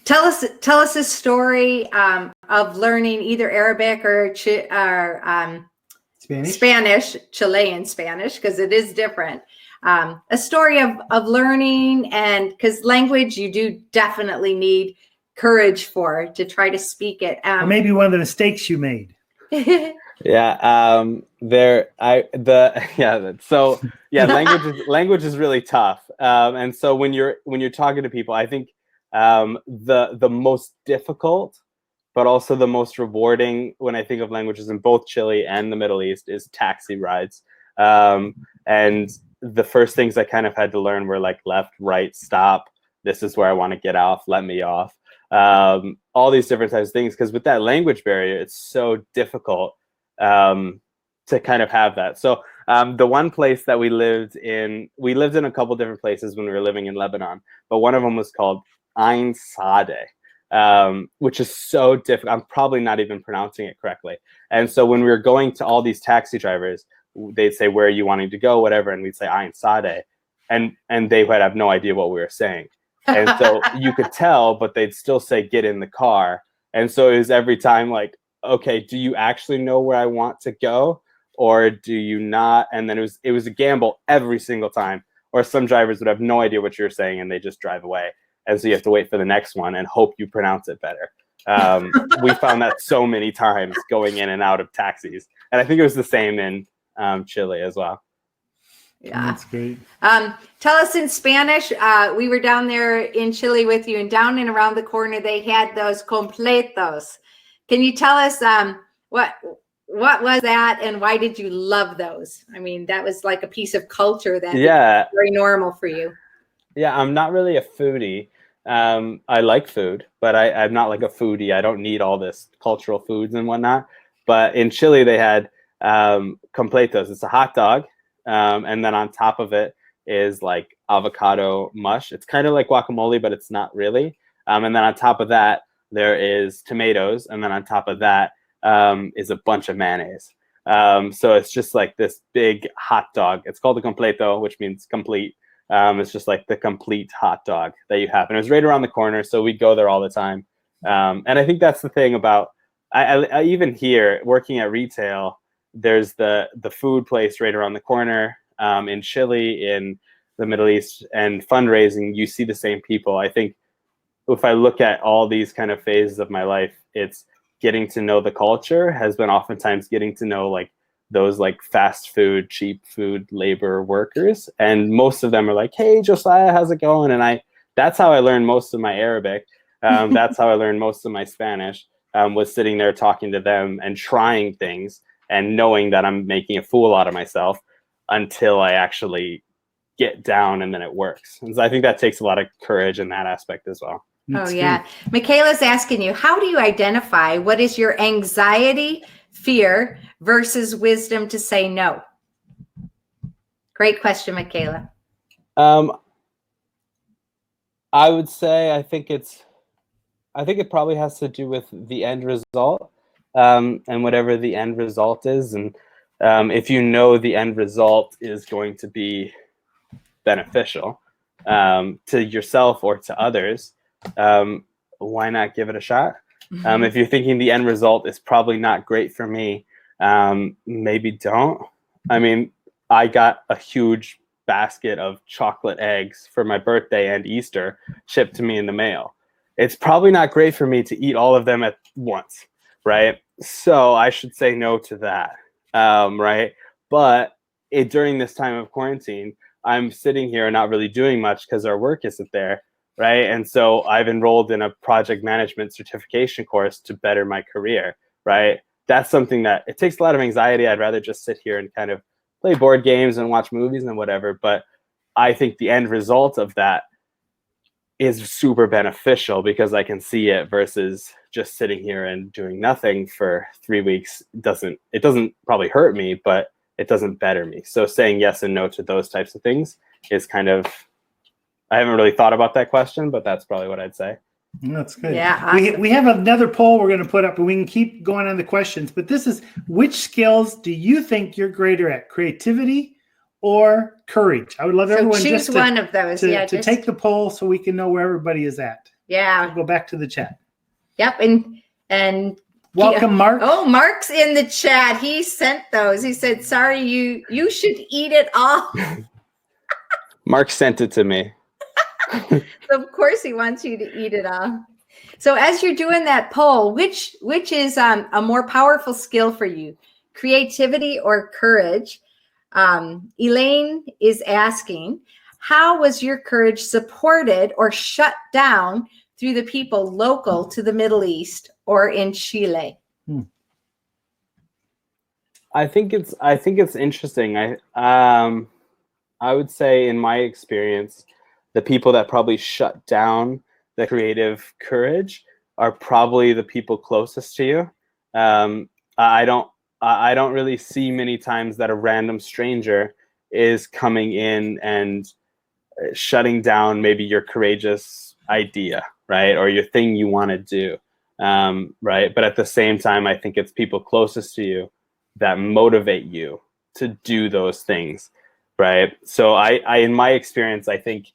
Tell us a story of learning either Arabic or Spanish, Chilean Spanish, because it is different. A story of learning, and because language you do definitely need courage to try to speak it. Or maybe one of the mistakes you made. Language is really tough, and so when you're talking to people, I think the most difficult but also the most rewarding when I think of languages in both Chile and the Middle East is taxi rides, and the first things I kind of had to learn were like left, right, stop, this is where I want to get off, let me off, all these different types of things, because with that language barrier it's so difficult to kind of have that. So the one place that we lived in a couple different places when we were living in Lebanon, but one of them was called Ain Sade, which is so difficult. I'm probably not even pronouncing it correctly. And so when we were going to all these taxi drivers, they'd say, where are you wanting to go, whatever, and we'd say Ain Sade, and they would have no idea what we were saying. And so you could tell, but they'd still say, get in the car. And so it was every time like, okay, do you actually know where I want to go? or do you not? And then it was a gamble every single time. Or some drivers would have no idea what you're saying and they just drive away. And so you have to wait for the next one and hope you pronounce it better. We found that so many times going in and out of taxis. And I think it was the same in Chile as well. Yeah. That's great. Tell us in Spanish. We were down there in Chile with you, and down and around the corner, they had those completos. Can you tell us what was that, and why did you love those? I mean, that was like a piece of culture that was very normal for you. Yeah, I'm not really a foodie. I like food, but I'm not like a foodie. I don't need all this cultural foods and whatnot. But in Chile, they had completos. It's a hot dog. And then on top of it is like avocado mush. It's kind of like guacamole, but it's not really. And then on top of that, there is tomatoes. And then on top of that is a bunch of mayonnaise. So it's just like this big hot dog. It's called a completo, which means complete. It's just like the complete hot dog that you have. And it was right around the corner. So we go there all the time. And I think that's the thing about, I even here working at retail, there's the food place right around the corner. In Chile, in the Middle East, and fundraising, you see the same people. I think if I look at all these kind of phases of my life, it's getting to know the culture has been oftentimes getting to know like those like fast food, cheap food labor workers. And most of them are like, hey, Josiah, how's it going? And that's how I learned most of my Arabic. That's how I learned most of my Spanish, was sitting there talking to them and trying things and knowing that I'm making a fool out of myself until I actually get down and then it works. And so I think that takes a lot of courage in that aspect as well. Oh, yeah. Michaela's asking you, how do you identify what is your anxiety, fear versus wisdom to say no? Great question, Michaela. I would say I think it probably has to do with the end result, and whatever the end result is. And if you know the end result is going to be beneficial to yourself or to others, why not give it a shot? If you're thinking the end result is probably not great for me, maybe don't. I mean, I got a huge basket of chocolate eggs for my birthday and Easter shipped to me in the mail. It's probably not great for me to eat all of them at once, right? So I should say no to that, right? But during this time of quarantine, I'm sitting here not really doing much because our work isn't there, right? And so I've enrolled in a project management certification course to better my career, right? That's something that it takes a lot of anxiety. I'd rather just sit here and kind of play board games and watch movies and whatever. But I think the end result of that is super beneficial because I can see it versus just sitting here and doing nothing for 3 weeks. It doesn't probably hurt me, but it doesn't better me. So saying yes and no to those types of things is kind of, I haven't really thought about that question, but that's probably what I'd say. That's good. Yeah, awesome. We have another poll we're going to put up, and we can keep going on the questions. But this is, which skills do you think you're greater at? Creativity or courage? I would love everyone choose just one of those. to take the poll so we can know where everybody is at. Yeah. We'll go back to the chat. Yep. And welcome, Mark. Oh, Mark's in the chat. He sent those. He said, sorry, you should eat it all. Mark sent it to me. So of course he wants you to eat it all. So as you're doing that poll, which is a more powerful skill for you, creativity or courage? Elaine is asking, how was your courage supported or shut down through the people local to the Middle East or in Chile? I think it's interesting. I would say in my experience, the people that probably shut down the creative courage are probably the people closest to you. I don't really see many times that a random stranger is coming in and shutting down maybe your courageous idea, right? Or your thing you want to do, right? But at the same time, I think it's people closest to you that motivate you to do those things, right? So I in my experience, I think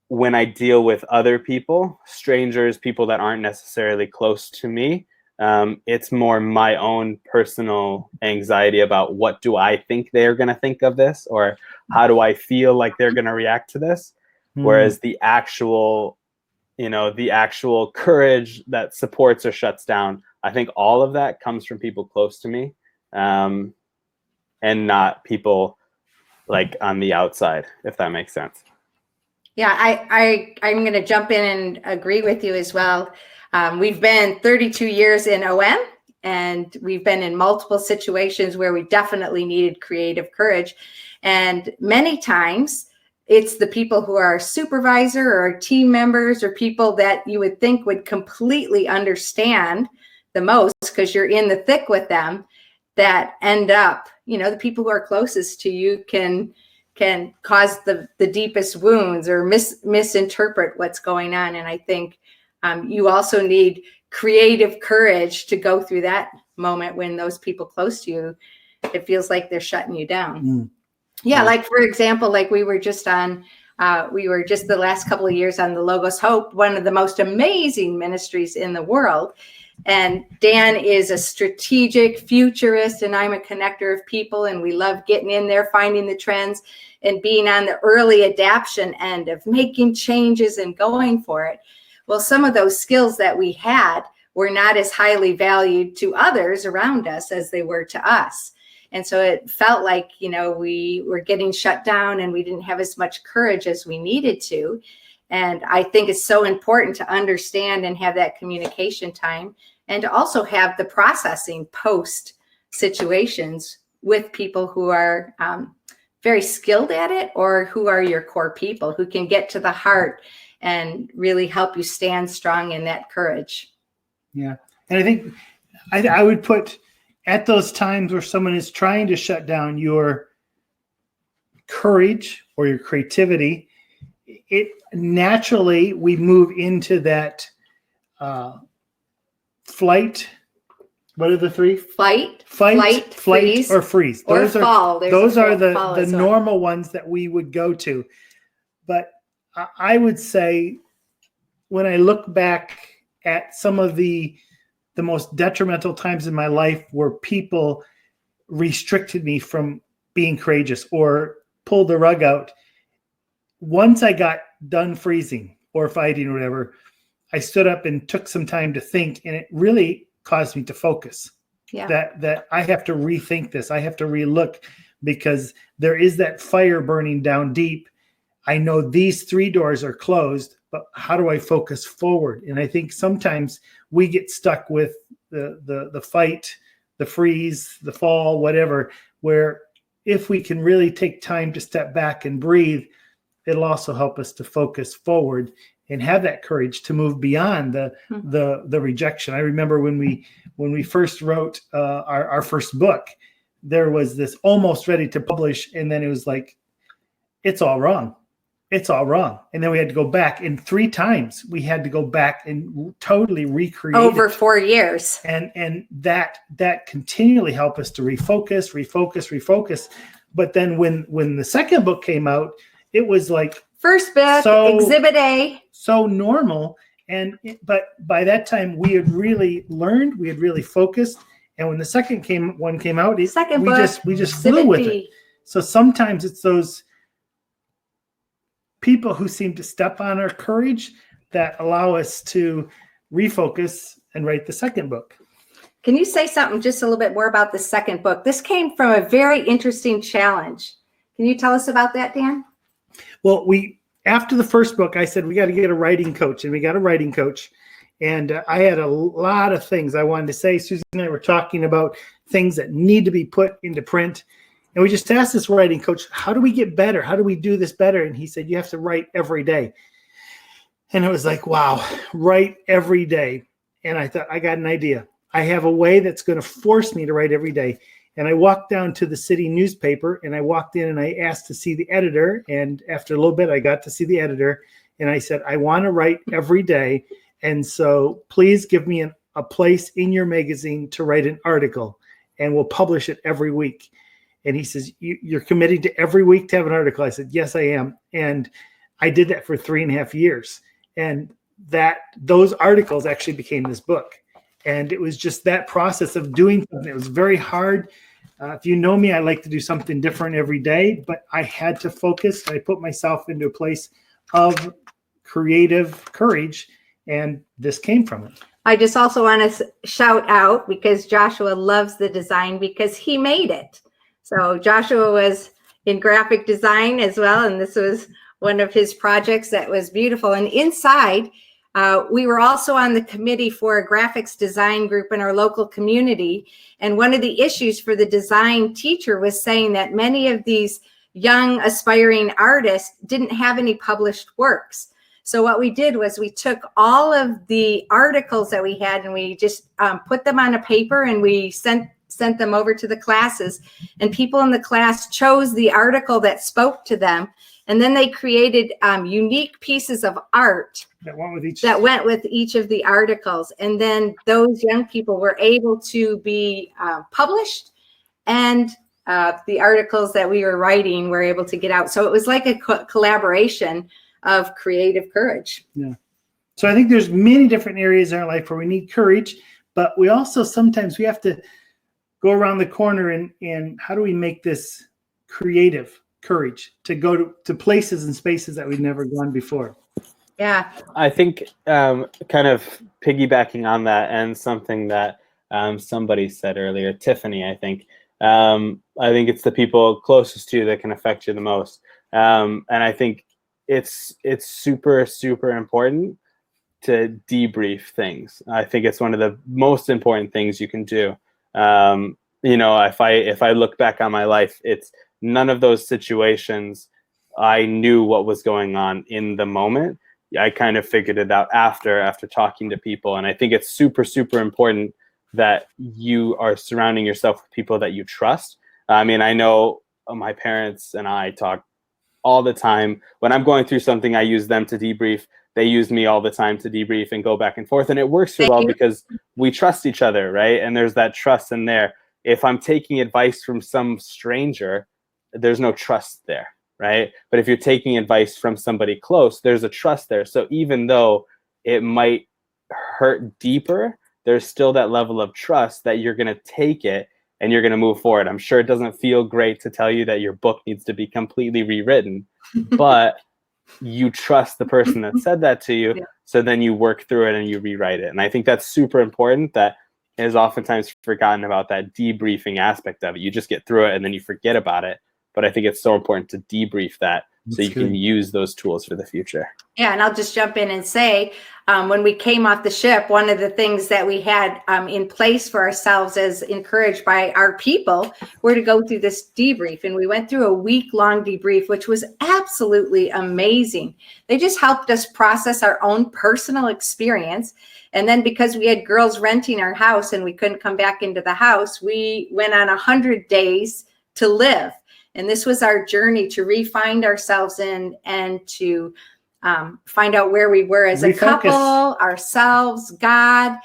when I deal with other people, strangers, people that aren't necessarily close to me, It's more my own personal anxiety about what do I think they're going to think of this, or how do I feel like they're going to react to this? Whereas the actual courage that supports or shuts down, I think all of that comes from people close to me, and not people like on the outside, if that makes sense. Yeah, I'm going to jump in and agree with you as well. We've been 32 years in OM, and we've been in multiple situations where we definitely needed creative courage. And many times it's the people who are supervisor or team members or people that you would think would completely understand the most because you're in the thick with them that end up, the people who are closest to you can cause the deepest wounds or misinterpret what's going on. And I think you also need creative courage to go through that moment when those people close to you, it feels like they're shutting you down. Yeah, like for example, like we were just the last couple of years on the Logos Hope, one of the most amazing ministries in the world. And Dan is a strategic futurist, and I'm a connector of people, and we love getting in there, finding the trends, and being on the early adaption end of making changes and going for it. Well, some of those skills that we had were not as highly valued to others around us as they were to us. And so it felt like, we were getting shut down and we didn't have as much courage as we needed to. And I think it's so important to understand and have that communication time, and to also have the processing post situations with people who are very skilled at it, or who are your core people who can get to the heart and really help you stand strong in that courage. Yeah. And I think I would put at those times where someone is trying to shut down your courage or your creativity, it naturally, we move into that flight. What are the three? Fight, flight, freeze, or freeze. Those are the normal ones that we would go to. But I would say, when I look back at some of the most detrimental times in my life where people restricted me from being courageous or pulled the rug out, once I got done freezing or fighting or whatever, I stood up and took some time to think, and it really caused me to focus. Yeah. That I have to rethink this. I have to relook, because there is that fire burning down deep. I know these 3 doors are closed, but how do I focus forward? And I think sometimes we get stuck with the fight, the freeze, the fall, whatever, where if we can really take time to step back and breathe, it'll also help us to focus forward and have that courage to move beyond the rejection. I remember when we first wrote our first book, there was this almost ready to publish, and then it was like, it's all wrong. It's all wrong. And then we had to go back, and 3 times we had to go back and totally recreate over 4 years. And that continually helped us to refocus. But then when the second book came out, it was like first book, Exhibit A, so normal. But by that time we had really learned, we had really focused. And when the second one came out, we just flew with it. So sometimes it's those people who seem to step on our courage that allow us to refocus and write the second book. Can you say something just a little bit more about the second book? This came from a very interesting challenge. Can you tell us about that, Dan? Well, after the first book, I said, we got to get a writing coach, and we got a writing coach. And I had a lot of things I wanted to say. Suzie and I were talking about things that need to be put into print. And we just asked this writing coach, how do we get better? How do we do this better? And he said, you have to write every day. And it was like, wow, write every day. And I thought, I got an idea. I have a way that's going to force me to write every day. And I walked down to the city newspaper, and I walked in and I asked to see the editor. And after a little bit, I got to see the editor. And I said, I want to write every day. And so please give me a place in your magazine to write an article, and we'll publish it every week. And he says, you're committing to every week to have an article? I said, yes, I am. And I did that for 3.5 years. And those articles actually became this book. And it was just that process of doing something. It was very hard. If you know me, I like to do something different every day, but I had to focus. I put myself into a place of creative courage, and this came from it. I just also want to shout out, because Joshua loves the design because he made it. So Joshua was in graphic design as well, and this was one of his projects that was beautiful. And inside, we were also on the committee for a graphics design group in our local community. And one of the issues for the design teacher was saying that many of these young aspiring artists didn't have any published works. So what we did was we took all of the articles that we had and we just put them on a paper, and we sent them over to the classes, and people in the class chose the article that spoke to them. And then they created unique pieces of art that went with each of the articles. And then those young people were able to be published, and the articles that we were writing were able to get out. So it was like a collaboration of creative courage. Yeah. So I think there's many different areas in our life where we need courage, but we also sometimes we have to go around the corner and how do we make this creative courage to go to places and spaces that we've never gone before? Yeah. I think kind of piggybacking on that, and something that somebody said earlier, Tiffany, I think it's the people closest to you that can affect you the most. And I think it's super, super important to debrief things. I think it's one of the most important things you can do. If I look back on my life, it's none of those situations I knew what was going on in the moment. I kind of figured it out after talking to people. And I think it's super, super important that you are surrounding yourself with people that you trust. I mean, I know my parents and I talk all the time. When I'm going through something, I use them to debrief. They use me all the time to debrief and go back and forth. And it works so well because we trust each other, right? And there's that trust in there. If I'm taking advice from some stranger, there's no trust there, right? But if you're taking advice from somebody close, there's a trust there. So even though it might hurt deeper, there's still that level of trust that you're going to take it and you're going to move forward. I'm sure it doesn't feel great to tell you that your book needs to be completely rewritten, but you trust the person that said that to you. Yeah. So then you work through it and you rewrite it. And I think that's super important. That is oftentimes forgotten about, that debriefing aspect of it. You just get through it and then you forget about it. But I think it's so important to debrief that so you can use those tools for the future. Yeah, and I'll just jump in and say, when we came off the ship, one of the things that we had in place for ourselves, as encouraged by our people, were to go through this debrief. And we went through a week-long debrief, which was absolutely amazing. They just helped us process our own personal experience. And then because we had girls renting our house and we couldn't come back into the house, we went on 100 days to live. And this was our journey to re-find ourselves in and to find out where we were as a couple, ourselves, God,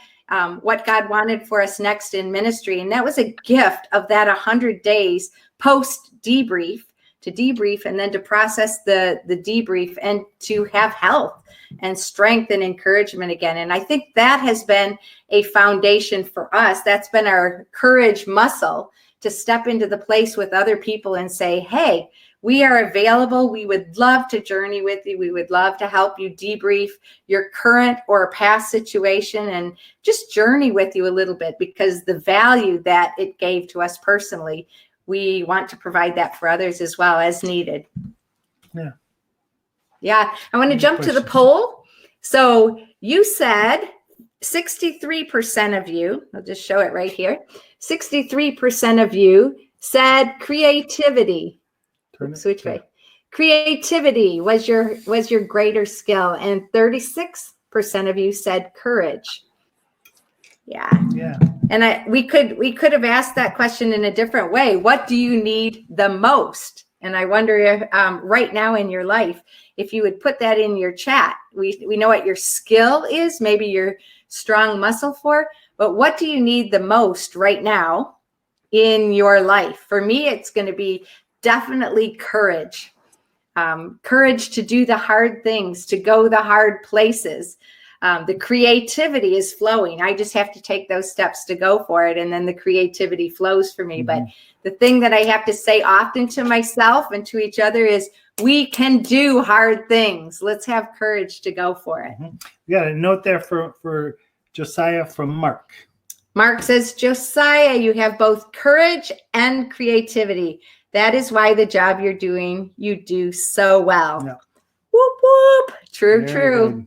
what God wanted for us next in ministry. And that was a gift of that 100 days post debrief, to debrief and then to process the debrief and to have health and strength and encouragement again. And I think that has been a foundation for us. That's been our courage muscle, to step into the place with other people and say, hey, we are available. We would love to journey with you. We would love to help you debrief your current or past situation and just journey with you a little bit, because the value that it gave to us personally, we want to provide that for others as well as needed. Yeah. Yeah. I want to jump to the poll. So you said 63% of you, I'll just show it right here. 63% of you said creativity. Switch way. Creativity was your greater skill, and 36% of you said courage. Yeah. Yeah. And we could have asked that question in a different way. What do you need the most? And I wonder if right now in your life, if you would put that in your chat. We know what your skill is, maybe your strong muscle for, but what do you need the most right now in your life? For me, it's going to be definitely courage. Courage to do the hard things, to go the hard places. The creativity is flowing. I just have to take those steps to go for it. And then the creativity flows for me. But the thing that I have to say often to myself and to each other is, we can do hard things. Let's have courage to go for it. We got a note there for Josiah from Mark. Mark says, Josiah, you have both courage and creativity. That is why the job you're doing, you do so well. Yeah. Whoop, whoop. True, Very true.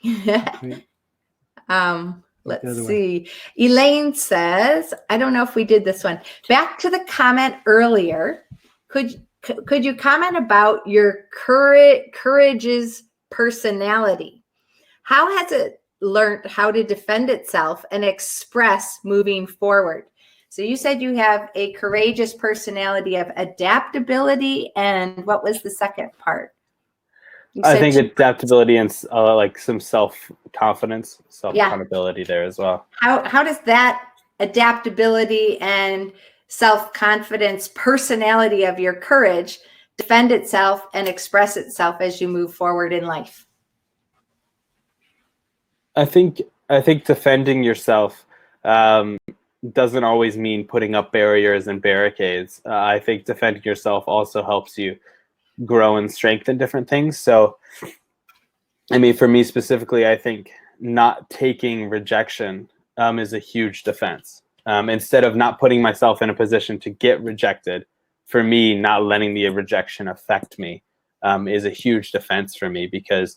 Great. Let's see. Elaine says, I don't know if we did this one. Back to the comment earlier. Could you comment about your courage's personality? How has it learned how to defend itself and express moving forward? So you said you have a courageous personality of adaptability, and what was the second part? I think adaptability and like some self-confidence, self-accountability there as well. How does that adaptability and self-confidence personality of your courage defend itself and express itself as you move forward in life? I think defending yourself doesn't always mean putting up barriers and barricades. I think defending yourself also helps you grow and strengthen different things. So, I mean, for me specifically, I think not taking rejection is a huge defense. Instead of not putting myself in a position to get rejected, for me, not letting the rejection affect me is a huge defense for me, because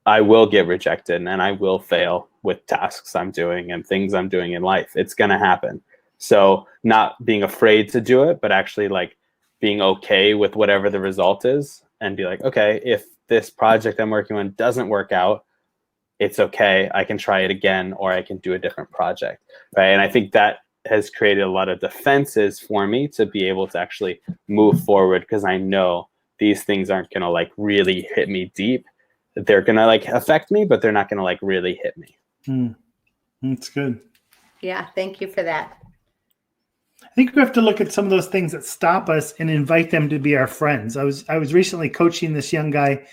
I will get rejected and I will fail with tasks I'm doing and things I'm doing in life. It's going to happen. So not being afraid to do it, but actually like being okay with whatever the result is, and be like, okay, if this project I'm working on doesn't work out, it's okay. I can try it again, or I can do a different project, right? And I think that has created a lot of defenses for me to be able to actually move forward, because I know these things aren't going to like really hit me deep. They're going to like affect me, but they're not going to like really hit me. That's good. Yeah, thank you for that. I think we have to look at some of those things that stop us and invite them to be our friends. I was recently coaching this young guy,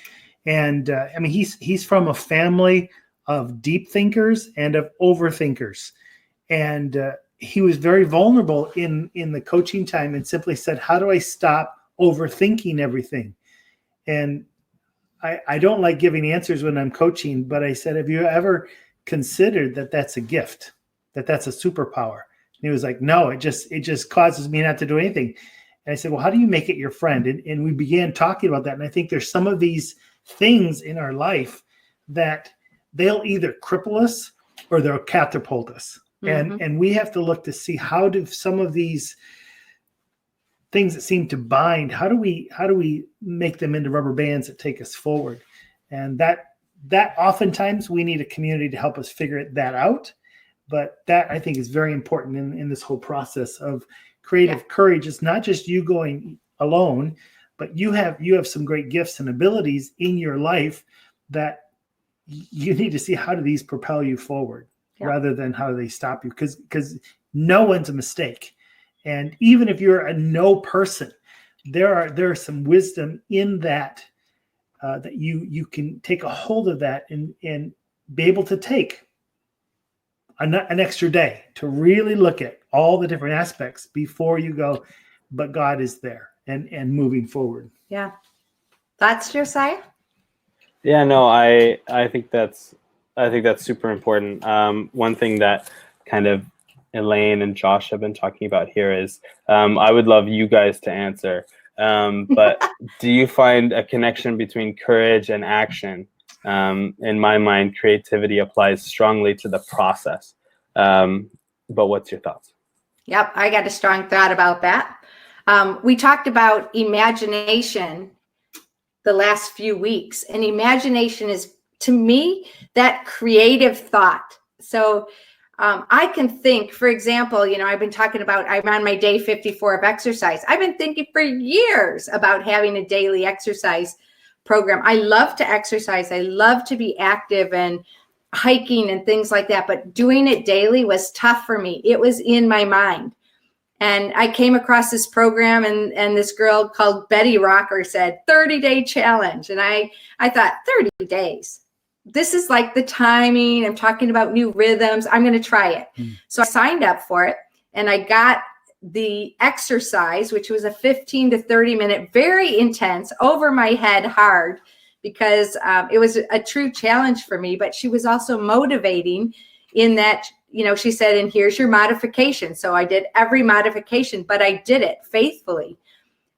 and I mean, he's from a family of deep thinkers and of overthinkers, and he was very vulnerable in the coaching time, and simply said, "How do I stop overthinking everything?" And I don't like giving answers when I'm coaching, but I said, "Have you ever considered that that's a gift, that's a superpower?" And he was like, "No, it just causes me not to do anything." And I said, "Well, how do you make it your friend?" And we began talking about that. And I think there's some of these things in our life that they'll either cripple us or they'll catapult us. And we have to look to see, how do some of these things that seem to bind, how do we make them into rubber bands that take us forward? And that oftentimes we need a community to help us figure that out. But that, I think, is very important in this whole process of creative courage. It's not just you going alone, but you have some great gifts and abilities in your life that you need to see, how do these propel you forward rather than how do they stop you? Because no one's a mistake. And even if you're a no person, there are some wisdom in that that you can take a hold of that and be able to take an extra day to really look at all the different aspects before you go, but God is there, and moving forward. Yeah. Thoughts, Josiah? Yeah, no, I think that's super important. One thing that kind of Elaine and Josh have been talking about here is, I would love you guys to answer. But do you find a connection between courage and action? In my mind, creativity applies strongly to the process. But what's your thoughts? Yep, I got a strong thought about that. We talked about imagination the last few weeks, and imagination is, to me, that creative thought. So I can think, for example, I've been talking about, I'm on my day 54 of exercise. I've been thinking for years about having a daily exercise program. I love to exercise. I love to be active and hiking and things like that. But doing it daily was tough for me. It was in my mind. And I came across this program, and this girl called Betty Rocker said 30-day challenge. And I thought, 30 days. this is like the timing. I'm talking about new rhythms. I'm going to try it. So I signed up for it, and I got the exercise, which was a 15 to 30 minute, very intense, over my head hard, because it was a true challenge for me. But she was also motivating in that, she said, and here's your modification. So I did every modification, but I did it faithfully.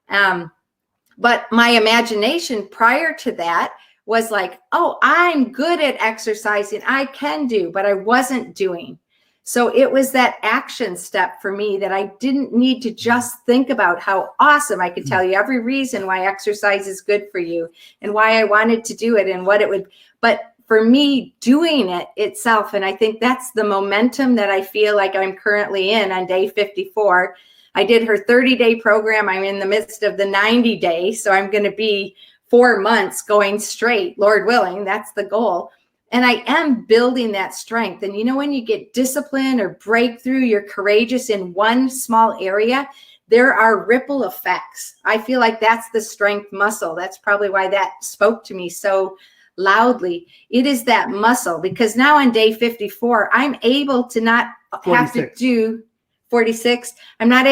But my imagination prior to that was like, oh, I'm good at exercising. I can do, but I wasn't doing. So it was that action step for me that I didn't need to just think about how awesome. I could tell you every reason why exercise is good for you and why I wanted to do it and what it would, but for me doing it itself. And I think that's the momentum that I feel like I'm currently in on day 54. I did her 30-day program. I'm in the midst of the 90 days. So I'm going to be 4 months going straight, Lord willing. That's the goal. And I am building that strength. And when you get discipline or breakthrough, you're courageous in one small area, there are ripple effects. I feel like that's the strength muscle. That's probably why that spoke to me so loudly. It is that muscle, because now on day 54, I'm able to not 46. have to do 46. I'm not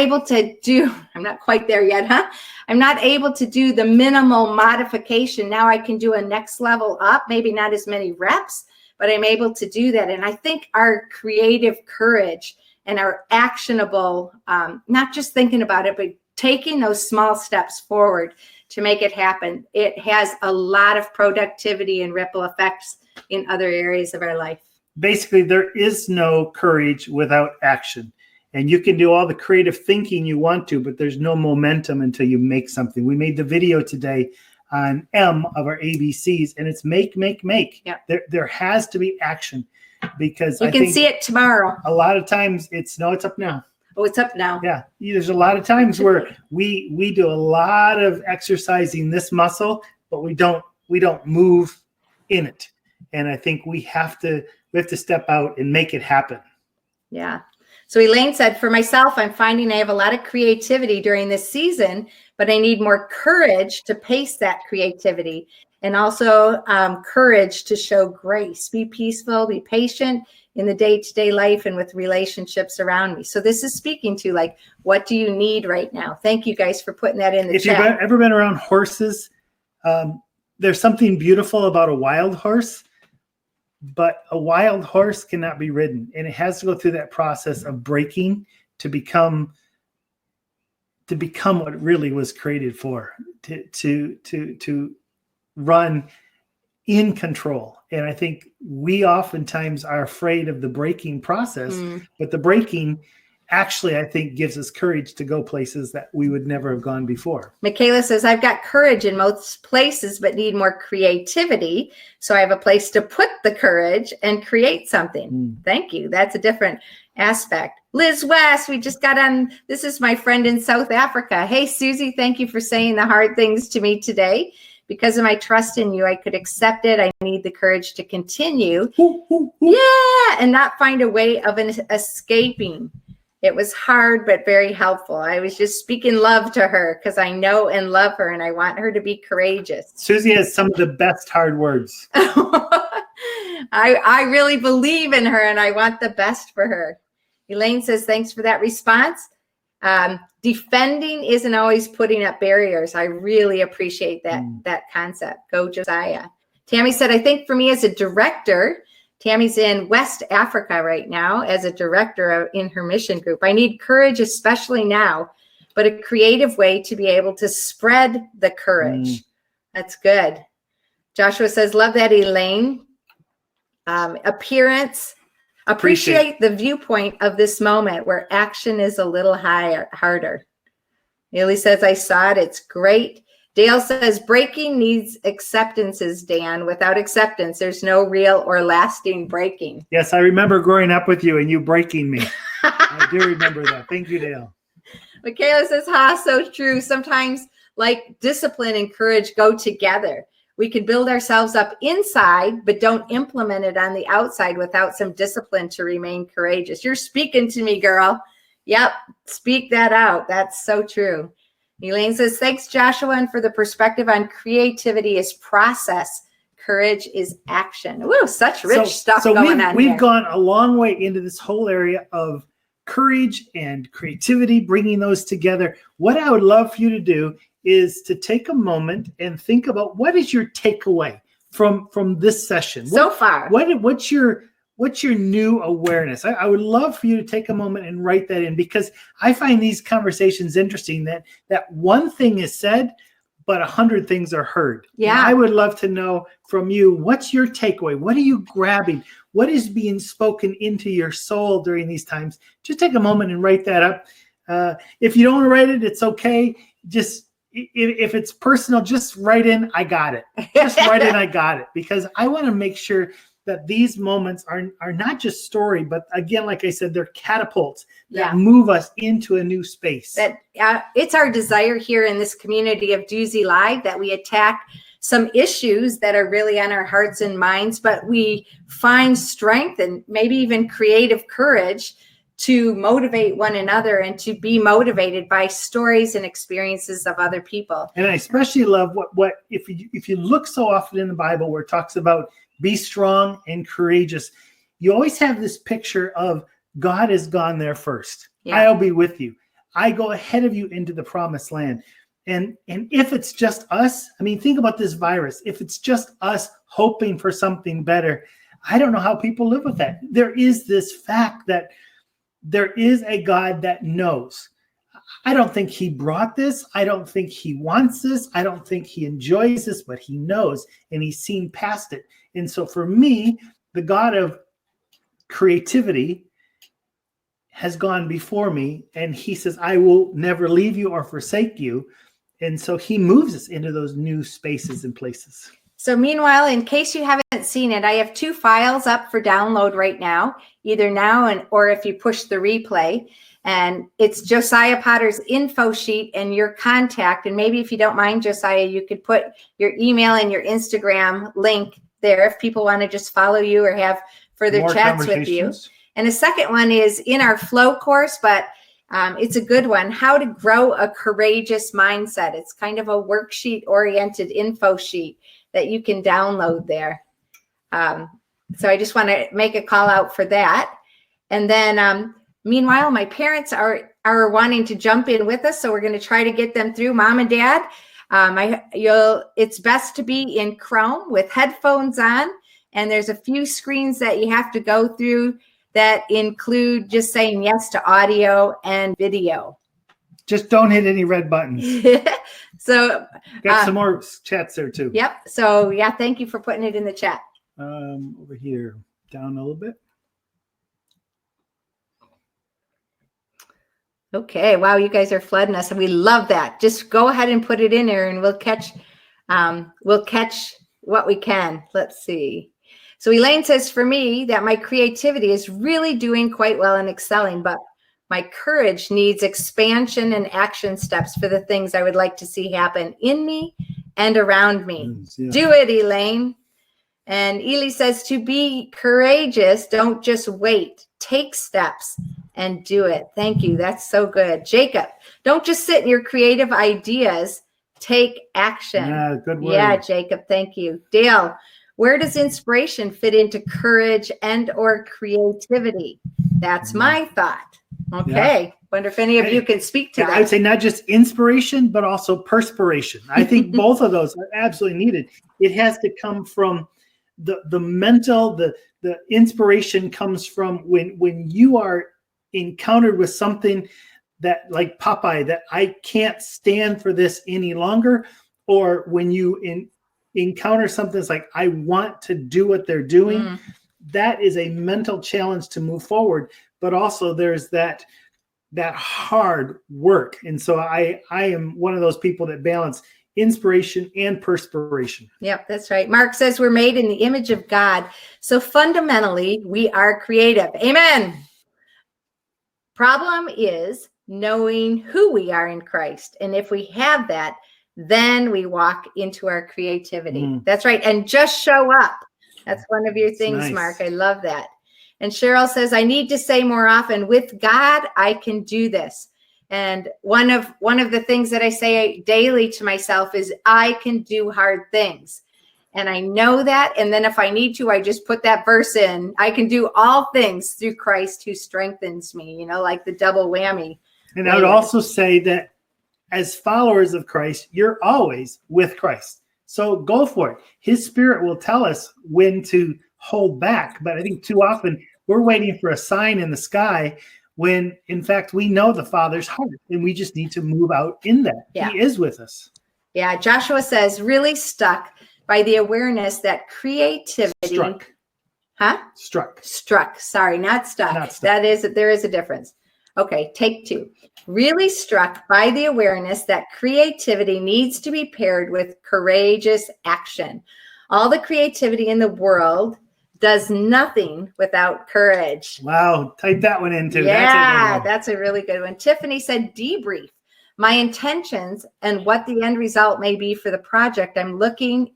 quite there yet, huh? I'm not able to do the minimal modification. Now I can do a next level up, maybe not as many reps, but I'm able to do that. And I think our creative courage and our actionable, not just thinking about it, but taking those small steps forward to make it happen, it has a lot of productivity and ripple effects in other areas of our life. Basically, there is no courage without action. And you can do all the creative thinking you want to, but there's no momentum until you make something. We made the video today on M of our ABCs, and it's make. Yeah. There has to be action, because you can see it tomorrow. A lot of times it's up now. Oh, it's up now. Yeah. There's a lot of times where we do a lot of exercising this muscle, but we don't move in it. And I think we have to step out and make it happen. Yeah. So Elaine said, for myself, I'm finding I have a lot of creativity during this season, but I need more courage to pace that creativity, and also courage to show grace, be peaceful, be patient in the day-to-day life and with relationships around me. So this is speaking to, like, what do you need right now? Thank you guys for putting that in the chat. If you've ever been around horses, there's something beautiful about a wild horse. But a wild horse cannot be ridden, and it has to go through that process of breaking to become what it really was created for, to run in control. And I think we oftentimes are afraid of the breaking process, but the breaking actually, I think, gives us courage to go places that we would never have gone before. Michaela says, I've got courage in most places, but need more creativity. So I have a place to put the courage and create something. Thank you. That's a different aspect. Liz West, we just got on. This is my friend in South Africa. Hey, Suzie, thank you for saying the hard things to me today. Because of my trust in you, I could accept it. I need the courage to continue. Yeah, and not find a way of escaping. It was hard, but very helpful. I was just speaking love to her because I know and love her, and I want her to be courageous. Suzie has some of the best hard words. I really believe in her, and I want the best for her. Elaine says, thanks for that response. Defending isn't always putting up barriers. I really appreciate that concept. Go, Josiah. Tammy said, I think for me as a director, Tammy's in West Africa right now as a director in her mission group. I need courage, especially now, but a creative way to be able to spread the courage. That's good. Joshua says, love that, Elaine. Appearance. Appreciate the viewpoint of this moment where action is a little harder. Neely says, I saw it. It's great. Dale says, breaking needs acceptances, Dan. Without acceptance, there's no real or lasting breaking. Yes, I remember growing up with you and you breaking me. I do remember that. Thank you, Dale. Michaela says, so true. Sometimes, like, discipline and courage go together. We can build ourselves up inside, but don't implement it on the outside without some discipline to remain courageous. You're speaking to me, girl. Yep, speak that out. That's so true. Elaine says, thanks, Joshua, and for the perspective on creativity as process. courage is action. Woo, such rich stuff so going on we've here. gone a long way into this whole area of courage and creativity, bringing those together. What I would love for you to do is to take a moment and think about what is your takeaway from this session So far. What's your new awareness? I would love for you to take a moment and write that in, because I find these conversations interesting, that one thing is said, but 100 things are heard. Yeah. And I would love to know from you, what's your takeaway? What are you grabbing? What is being spoken into your soul during these times? Just take a moment and write that up. If you don't want to write it, it's okay. Just if it's personal, just write in, I got it. Just write in, I got it. Because I want to make sure that these moments are not just story, but again, like I said, they're catapults that move us into a new space. That it's our desire here in this community of Duzie Live that we attack some issues that are really on our hearts and minds, but we find strength and maybe even creative courage to motivate one another and to be motivated by stories and experiences of other people. And I especially love what if you look so often in the Bible where it talks about be strong and courageous, you always have this picture of God has gone there first. Yeah. I'll be with you. I go ahead of you into the promised land. And if it's just us, I mean, think about this virus. If it's just us hoping for something better, I don't know how people live with that. There is this fact that there is a God that knows. I don't think he brought this. I don't think he wants this. I don't think he enjoys this, but he knows, and he's seen past it. And so for me, the God of creativity has gone before me, and he says, I will never leave you or forsake you. And so he moves us into those new spaces and places. So meanwhile, in case you haven't seen it, I have 2 files up for download right now, either now or if you push the replay. And it's Josiah Potter's info sheet and your contact. And maybe if you don't mind, Josiah, you could put your email and your Instagram link there if people want to just follow you or have further More chats with you. And the second one is in our flow course, but it's a good one, How to Grow a Courageous Mindset. It's kind of a worksheet-oriented info sheet that you can download there. So I just want to make a call out for that. And then meanwhile, my parents are wanting to jump in with us, so we're going to try to get them through. Mom and Dad, it's best to be in Chrome with headphones on, and there's a few screens that you have to go through that include just saying yes to audio and video. Just don't hit any red buttons. So got some more chats there too. Yep. So yeah, thank you for putting it in the chat. Over here, down a little bit. Okay. Wow, you guys are flooding us, and we love that. Just go ahead and put it in there, and we'll catch what we can. Let's see. So Elaine says, for me, that my creativity is really doing quite well and excelling, but my courage needs expansion and action steps for the things I would like to see happen in me and around me. Yeah. Do it, Elaine. And Ely says, to be courageous, don't just wait. Take steps and do it. Thank you. That's so good. Jacob, don't just sit in your creative ideas. Take action. Yeah, good word. Yeah, Jacob, thank you. Dale, where does inspiration fit into courage and or creativity? That's my thought. Okay. Yeah. Wonder if any of you can speak to that. I'd say not just inspiration, but also perspiration. I think both of those are absolutely needed. It has to come from the mental, the inspiration comes from when you are encountered with something that, like Popeye, that I can't stand for this any longer, or when you encounter something that's like, I want to do what they're doing. That is a mental challenge to move forward, but also there's that hard work. And so I am one of those people that balance inspiration and perspiration. Yep, that's right. Mark says we're made in the image of God. So fundamentally, we are creative. Amen. Problem is knowing who we are in Christ. And if we have that, then we walk into our creativity. That's right. And just show up. That's one of your things, nice. Mark. I love that. And Cheryl says, I need to say more often, with God, I can do this. And one of the things that I say daily to myself is, I can do hard things. And I know that. And then if I need to, I just put that verse in. I can do all things through Christ who strengthens me, like the double whammy. And I would also say that as followers of Christ, you're always with Christ. So go for it. His Spirit will tell us when to hold back. But I think too often we're waiting for a sign in the sky when, in fact, we know the Father's heart, and we just need to move out in that. Yeah. He is with us. Yeah, Joshua says, really stuck by the awareness that creativity. Struck. Huh? Struck. Sorry, not stuck. Not stuck. There is a difference. Okay, take two. Really struck by the awareness that creativity needs to be paired with courageous action. All the creativity in the world does nothing without courage. Wow, type that one in too. Yeah, that's a really good one. Tiffany said, debrief my intentions and what the end result may be for the project. I'm looking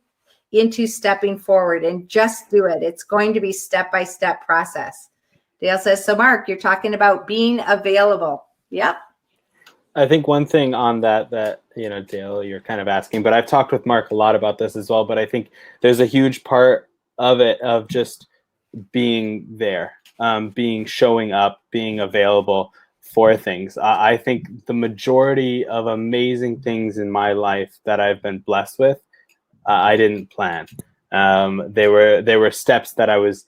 into stepping forward and just do it. It's going to be step-by-step process. Dale says, so Mark, you're talking about being available. Yep. I think one thing on that, Dale, you're kind of asking, but I've talked with Mark a lot about this as well, but I think there's a huge part of it of just being there, showing up, being available for things. I think the majority of amazing things in my life that I've been blessed with, I didn't plan. They were steps that I was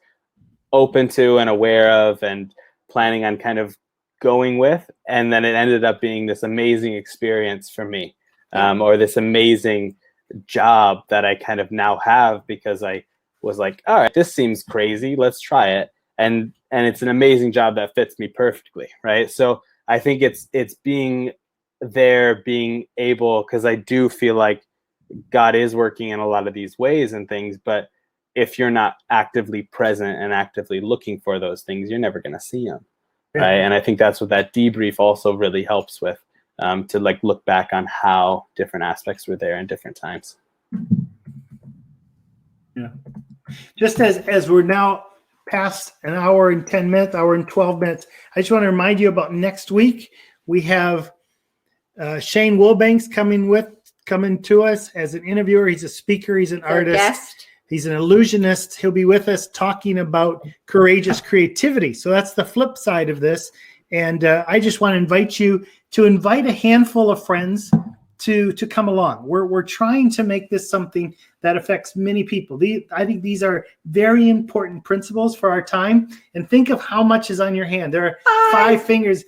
open to and aware of and planning on kind of going with, and then it ended up being this amazing experience for me, or this amazing job that I kind of now have because I was like, all right, this seems crazy, let's try it, and it's an amazing job that fits me perfectly, right? So I think it's being there, being able, because I do feel like God is working in a lot of these ways and things, but if you're not actively present and actively looking for those things, you're never going to see them. Yeah. Right. And I think that's what that debrief also really helps with, to like look back on how different aspects were there in different times. Yeah. Just as we're now past an hour and 10 minutes, hour and 12 minutes, I just want to remind you about next week. We have Shane Wilbanks coming to us as an interviewer. He's a speaker. He's an artist. Guest. He's an illusionist. He'll be with us talking about courageous creativity. So that's the flip side of this. And I just want to invite you to invite a handful of friends to come along. We're trying to make this something that affects many people. I think these are very important principles for our time. And think of how much is on your hand. There are 5 fingers.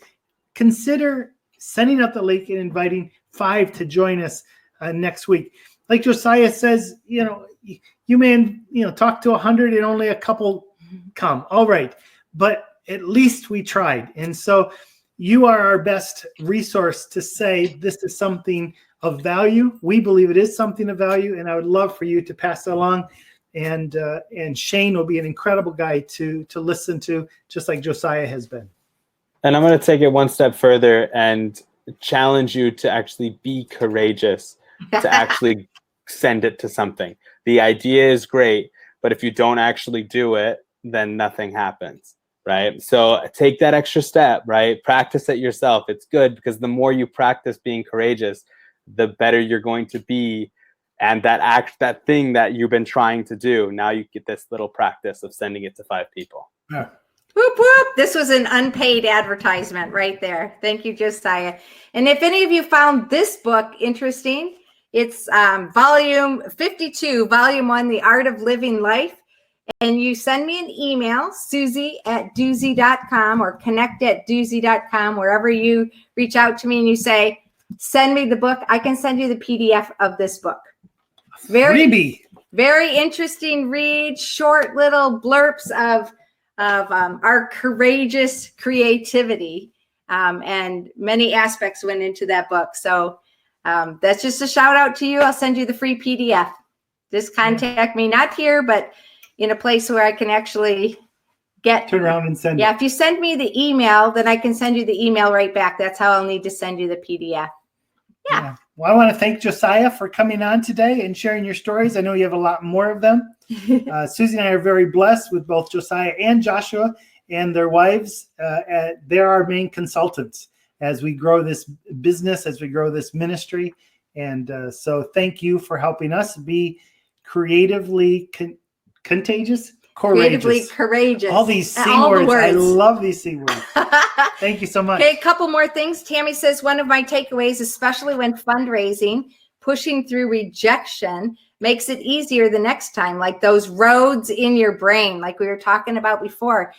Consider sending out the link and inviting 5 to join us next week. Like Josiah says, you may, talk to 100 and only a couple come. All right. But at least we tried. And so you are our best resource to say this is something of value. We believe it is something of value. And I would love for you to pass it along. And Shane will be an incredible guy to listen to, just like Josiah has been. And I'm going to take it one step further and challenge you to actually be courageous, to actually send it to something. The idea is great, but if you don't actually do it, then nothing happens, right? So take that extra step, right? Practice it yourself. It's good because the more you practice being courageous, the better you're going to be. And that thing that you've been trying to do, now you get this little practice of sending it to 5 people. Yeah. Whoop, whoop. This was an unpaid advertisement right there. Thank you, Josiah. And if any of you found this book interesting, it's volume 52, volume 1, The Art of Living Life. And you send me an email, Suzie@Duzie.com or connect@Duzie.com, wherever you reach out to me and you say, send me the book. I can send you the PDF of this book. Very interesting read, short little blurbs of our courageous creativity, and many aspects went into that book. So that's just a shout out to you. I'll send you the free PDF. Just contact me, not here, but in a place where I can actually turn around and send. Yeah, if you send me the email, then I can send you the email right back. That's how I'll need to send you the PDF. Yeah. Well, I want to thank Josiah for coming on today and sharing your stories. I know you have a lot more of them. Suzie and I are very blessed with both Josiah and Joshua and their wives. They're our main consultants as we grow this business, as we grow this ministry. And so thank you for helping us be creatively contagious, Creatively courageous. courageous. All these C All the words. I words. love these C words. Thank you so much. Okay, a couple more things. Tammy says one of my takeaways, especially when fundraising, pushing through rejection makes it easier the next time, like those roads in your brain, like we were talking about before.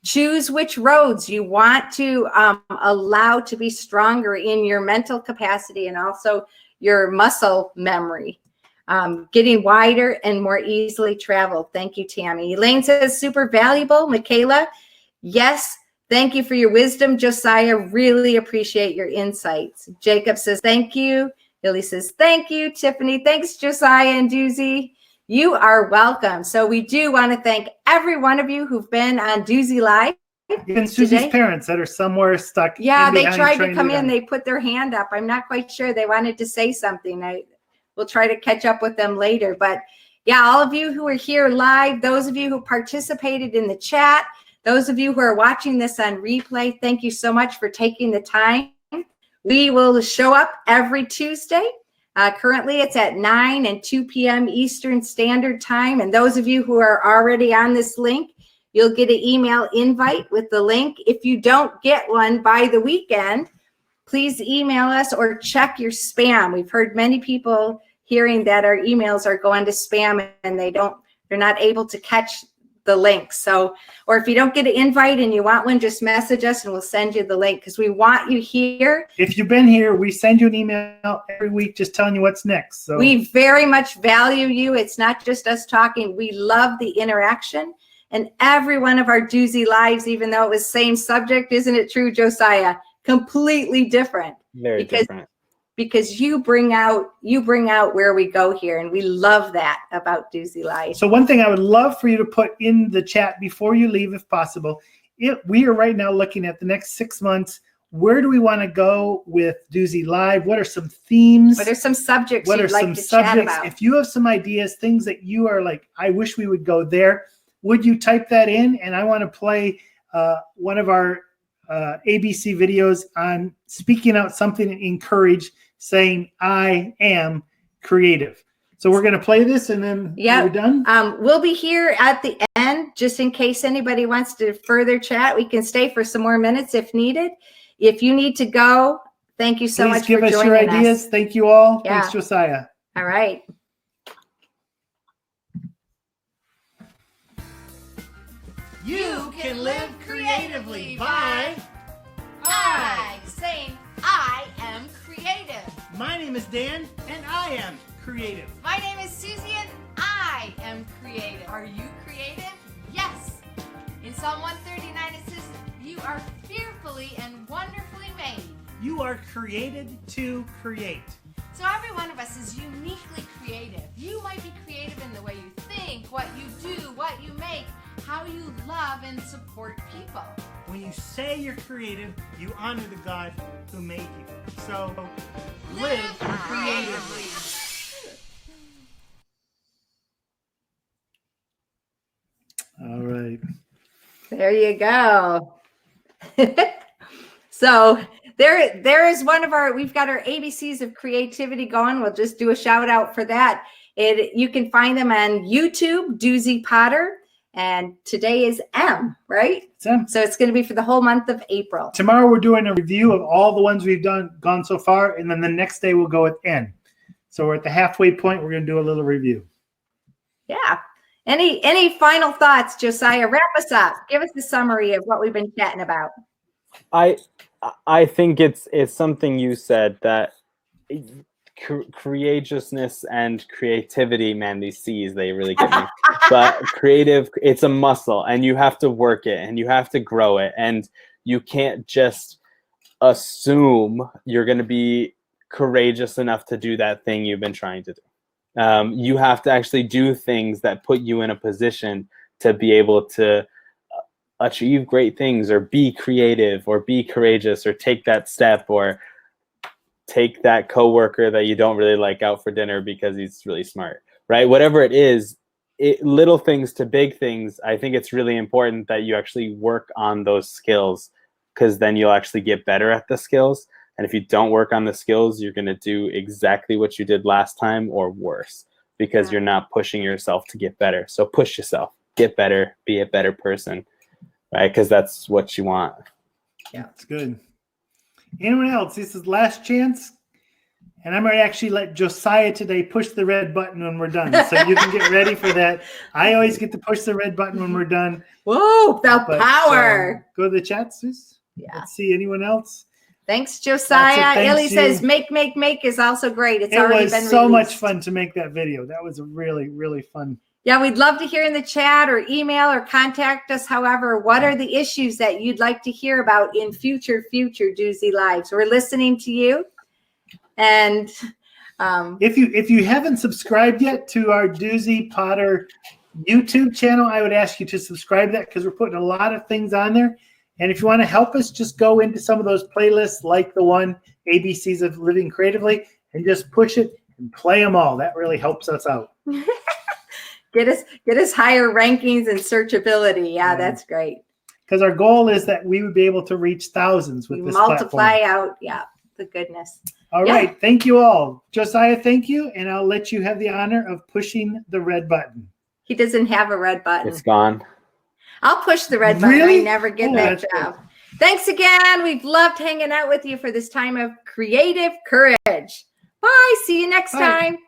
Choose which roads you want to allow to be stronger in your mental capacity and also your muscle memory. Getting wider and more easily traveled. Thank you, Tammy. Elaine says, super valuable. Michaela, yes. Thank you for your wisdom, Josiah. Really appreciate your insights. Jacob says, thank you. Lily says, thank you. Tiffany, thanks, Josiah and Duzie. You are welcome. So we do want to thank every one of you who've been on Duzie Live. Even Susie's parents that are somewhere stuck. Yeah, they tried to come in. They put their hand up. I'm not quite sure. They wanted to say something. We'll try to catch up with them later. But yeah, all of you who are here live, those of you who participated in the chat, those of you who are watching this on replay, thank you so much for taking the time. We will show up every Tuesday. Currently, it's at 9 and 2 p.m. Eastern Standard Time. And those of you who are already on this link, you'll get an email invite with the link. If you don't get one by the weekend, please email us or check your spam. We've heard many people hearing that our emails are going to spam and they're not able to catch the link. So, or if you don't get an invite and you want one, just message us and we'll send you the link because we want you here. If you've been here, we send you an email every week just telling you what's next. So we very much value you. It's not just us talking. We love the interaction. And every one of our Duzie Lives, even though it was same subject, isn't it true, Josiah? Completely different. Very different. Because you bring out where we go here, and we love that about Duzie Live. So one thing I would love for you to put in the chat before you leave, if possible, we are right now looking at the next 6 months. Where do we want to go with Duzie Live? What are some themes? What are some subjects what you'd are like some to subjects? chat about? If you have some ideas, things that you are like, I wish we would go there, would you type that in? And I want to play one of our ABC videos on speaking out something and encourage, saying, I am creative. So we're going to play this and then we're done. We'll be here at the end, just in case anybody wants to further chat. We can stay for some more minutes if needed. If you need to go, thank you so much for joining us. Please give us your ideas. Thank you all. Yeah. Thanks, Josiah. All right. You can live creatively by saying I am creative. My name is Dan, and I am creative. My name is Suzie, and I am creative. Are you creative? Yes. In Psalm 139, it says, you are fearfully and wonderfully made. You are created to create. So every one of us is uniquely creative. You might be creative in the way you think, what you do, what you make, how you love and support people. When you say you're creative, you honor the God who made you. So live creatively. All right. There you go. So there is one of we've got our ABCs of creativity going. We'll just do a shout out for that. You can find them on YouTube, Josiah Potter. And today is M, right? It's M. So it's going to be for the whole month of April. Tomorrow we're doing a review of all the ones we've gone so far, and then the next day we'll go with N. So we're at the halfway point. We're going to do a little review. Yeah. Any final thoughts, Josiah? Wrap us up. Give us the summary of what we've been chatting about. I think it's something you said that courageousness and creativity, man, these C's, they really get me. But creative, it's a muscle, and you have to work it, and you have to grow it, and you can't just assume you're going to be courageous enough to do that thing you've been trying to do. You have to actually do things that put you in a position to be able to achieve great things, or be creative, or be courageous, or take that step, or take that coworker that you don't really like out for dinner because he's really smart, right? Whatever it is, little things to big things, I think it's really important that you actually work on those skills, because then you'll actually get better at the skills. And if you don't work on the skills, you're going to do exactly what you did last time or worse, because Yeah. you're not pushing yourself to get better. So push yourself, get better, be a better person, right? Because that's what you want. Yeah, it's good. Anyone else? This is last chance. And I'm going to actually let Josiah today push the red button when we're done. So you can get ready for that. I always get to push the red button when we're done. Whoa, the But, power. go to the chat, Sus. Yeah. Let's see. Anyone else? Thanks, Josiah. thanks Illy you. says, make is also great. It's It already was been so much released. fun to make that video. That was really, really fun. Yeah, we'd love to hear in the chat or email or contact us. However, what are the issues that you'd like to hear about in future Duzie Lives? We're listening to you. And If you haven't subscribed yet to our Duzie Potter YouTube channel, I would ask you to subscribe to that because we're putting a lot of things on there. And if you want to help us, just go into some of those playlists like the one ABCs of Living Creatively and just push it and play them all. That really helps us out. get us higher rankings and searchability. Yeah, that's great. Because our goal is that we would be able to reach thousands with You this multiply platform. out, yeah, the goodness. All Yeah. right. Thank you all. Josiah, thank you. And I'll let you have the honor of pushing the red button. He doesn't have a red button. It's gone. I'll push the red button. Really? I never get Oh, that that's job. Thanks again. We've loved hanging out with you for this time of creative courage. Bye. See you next Bye. time.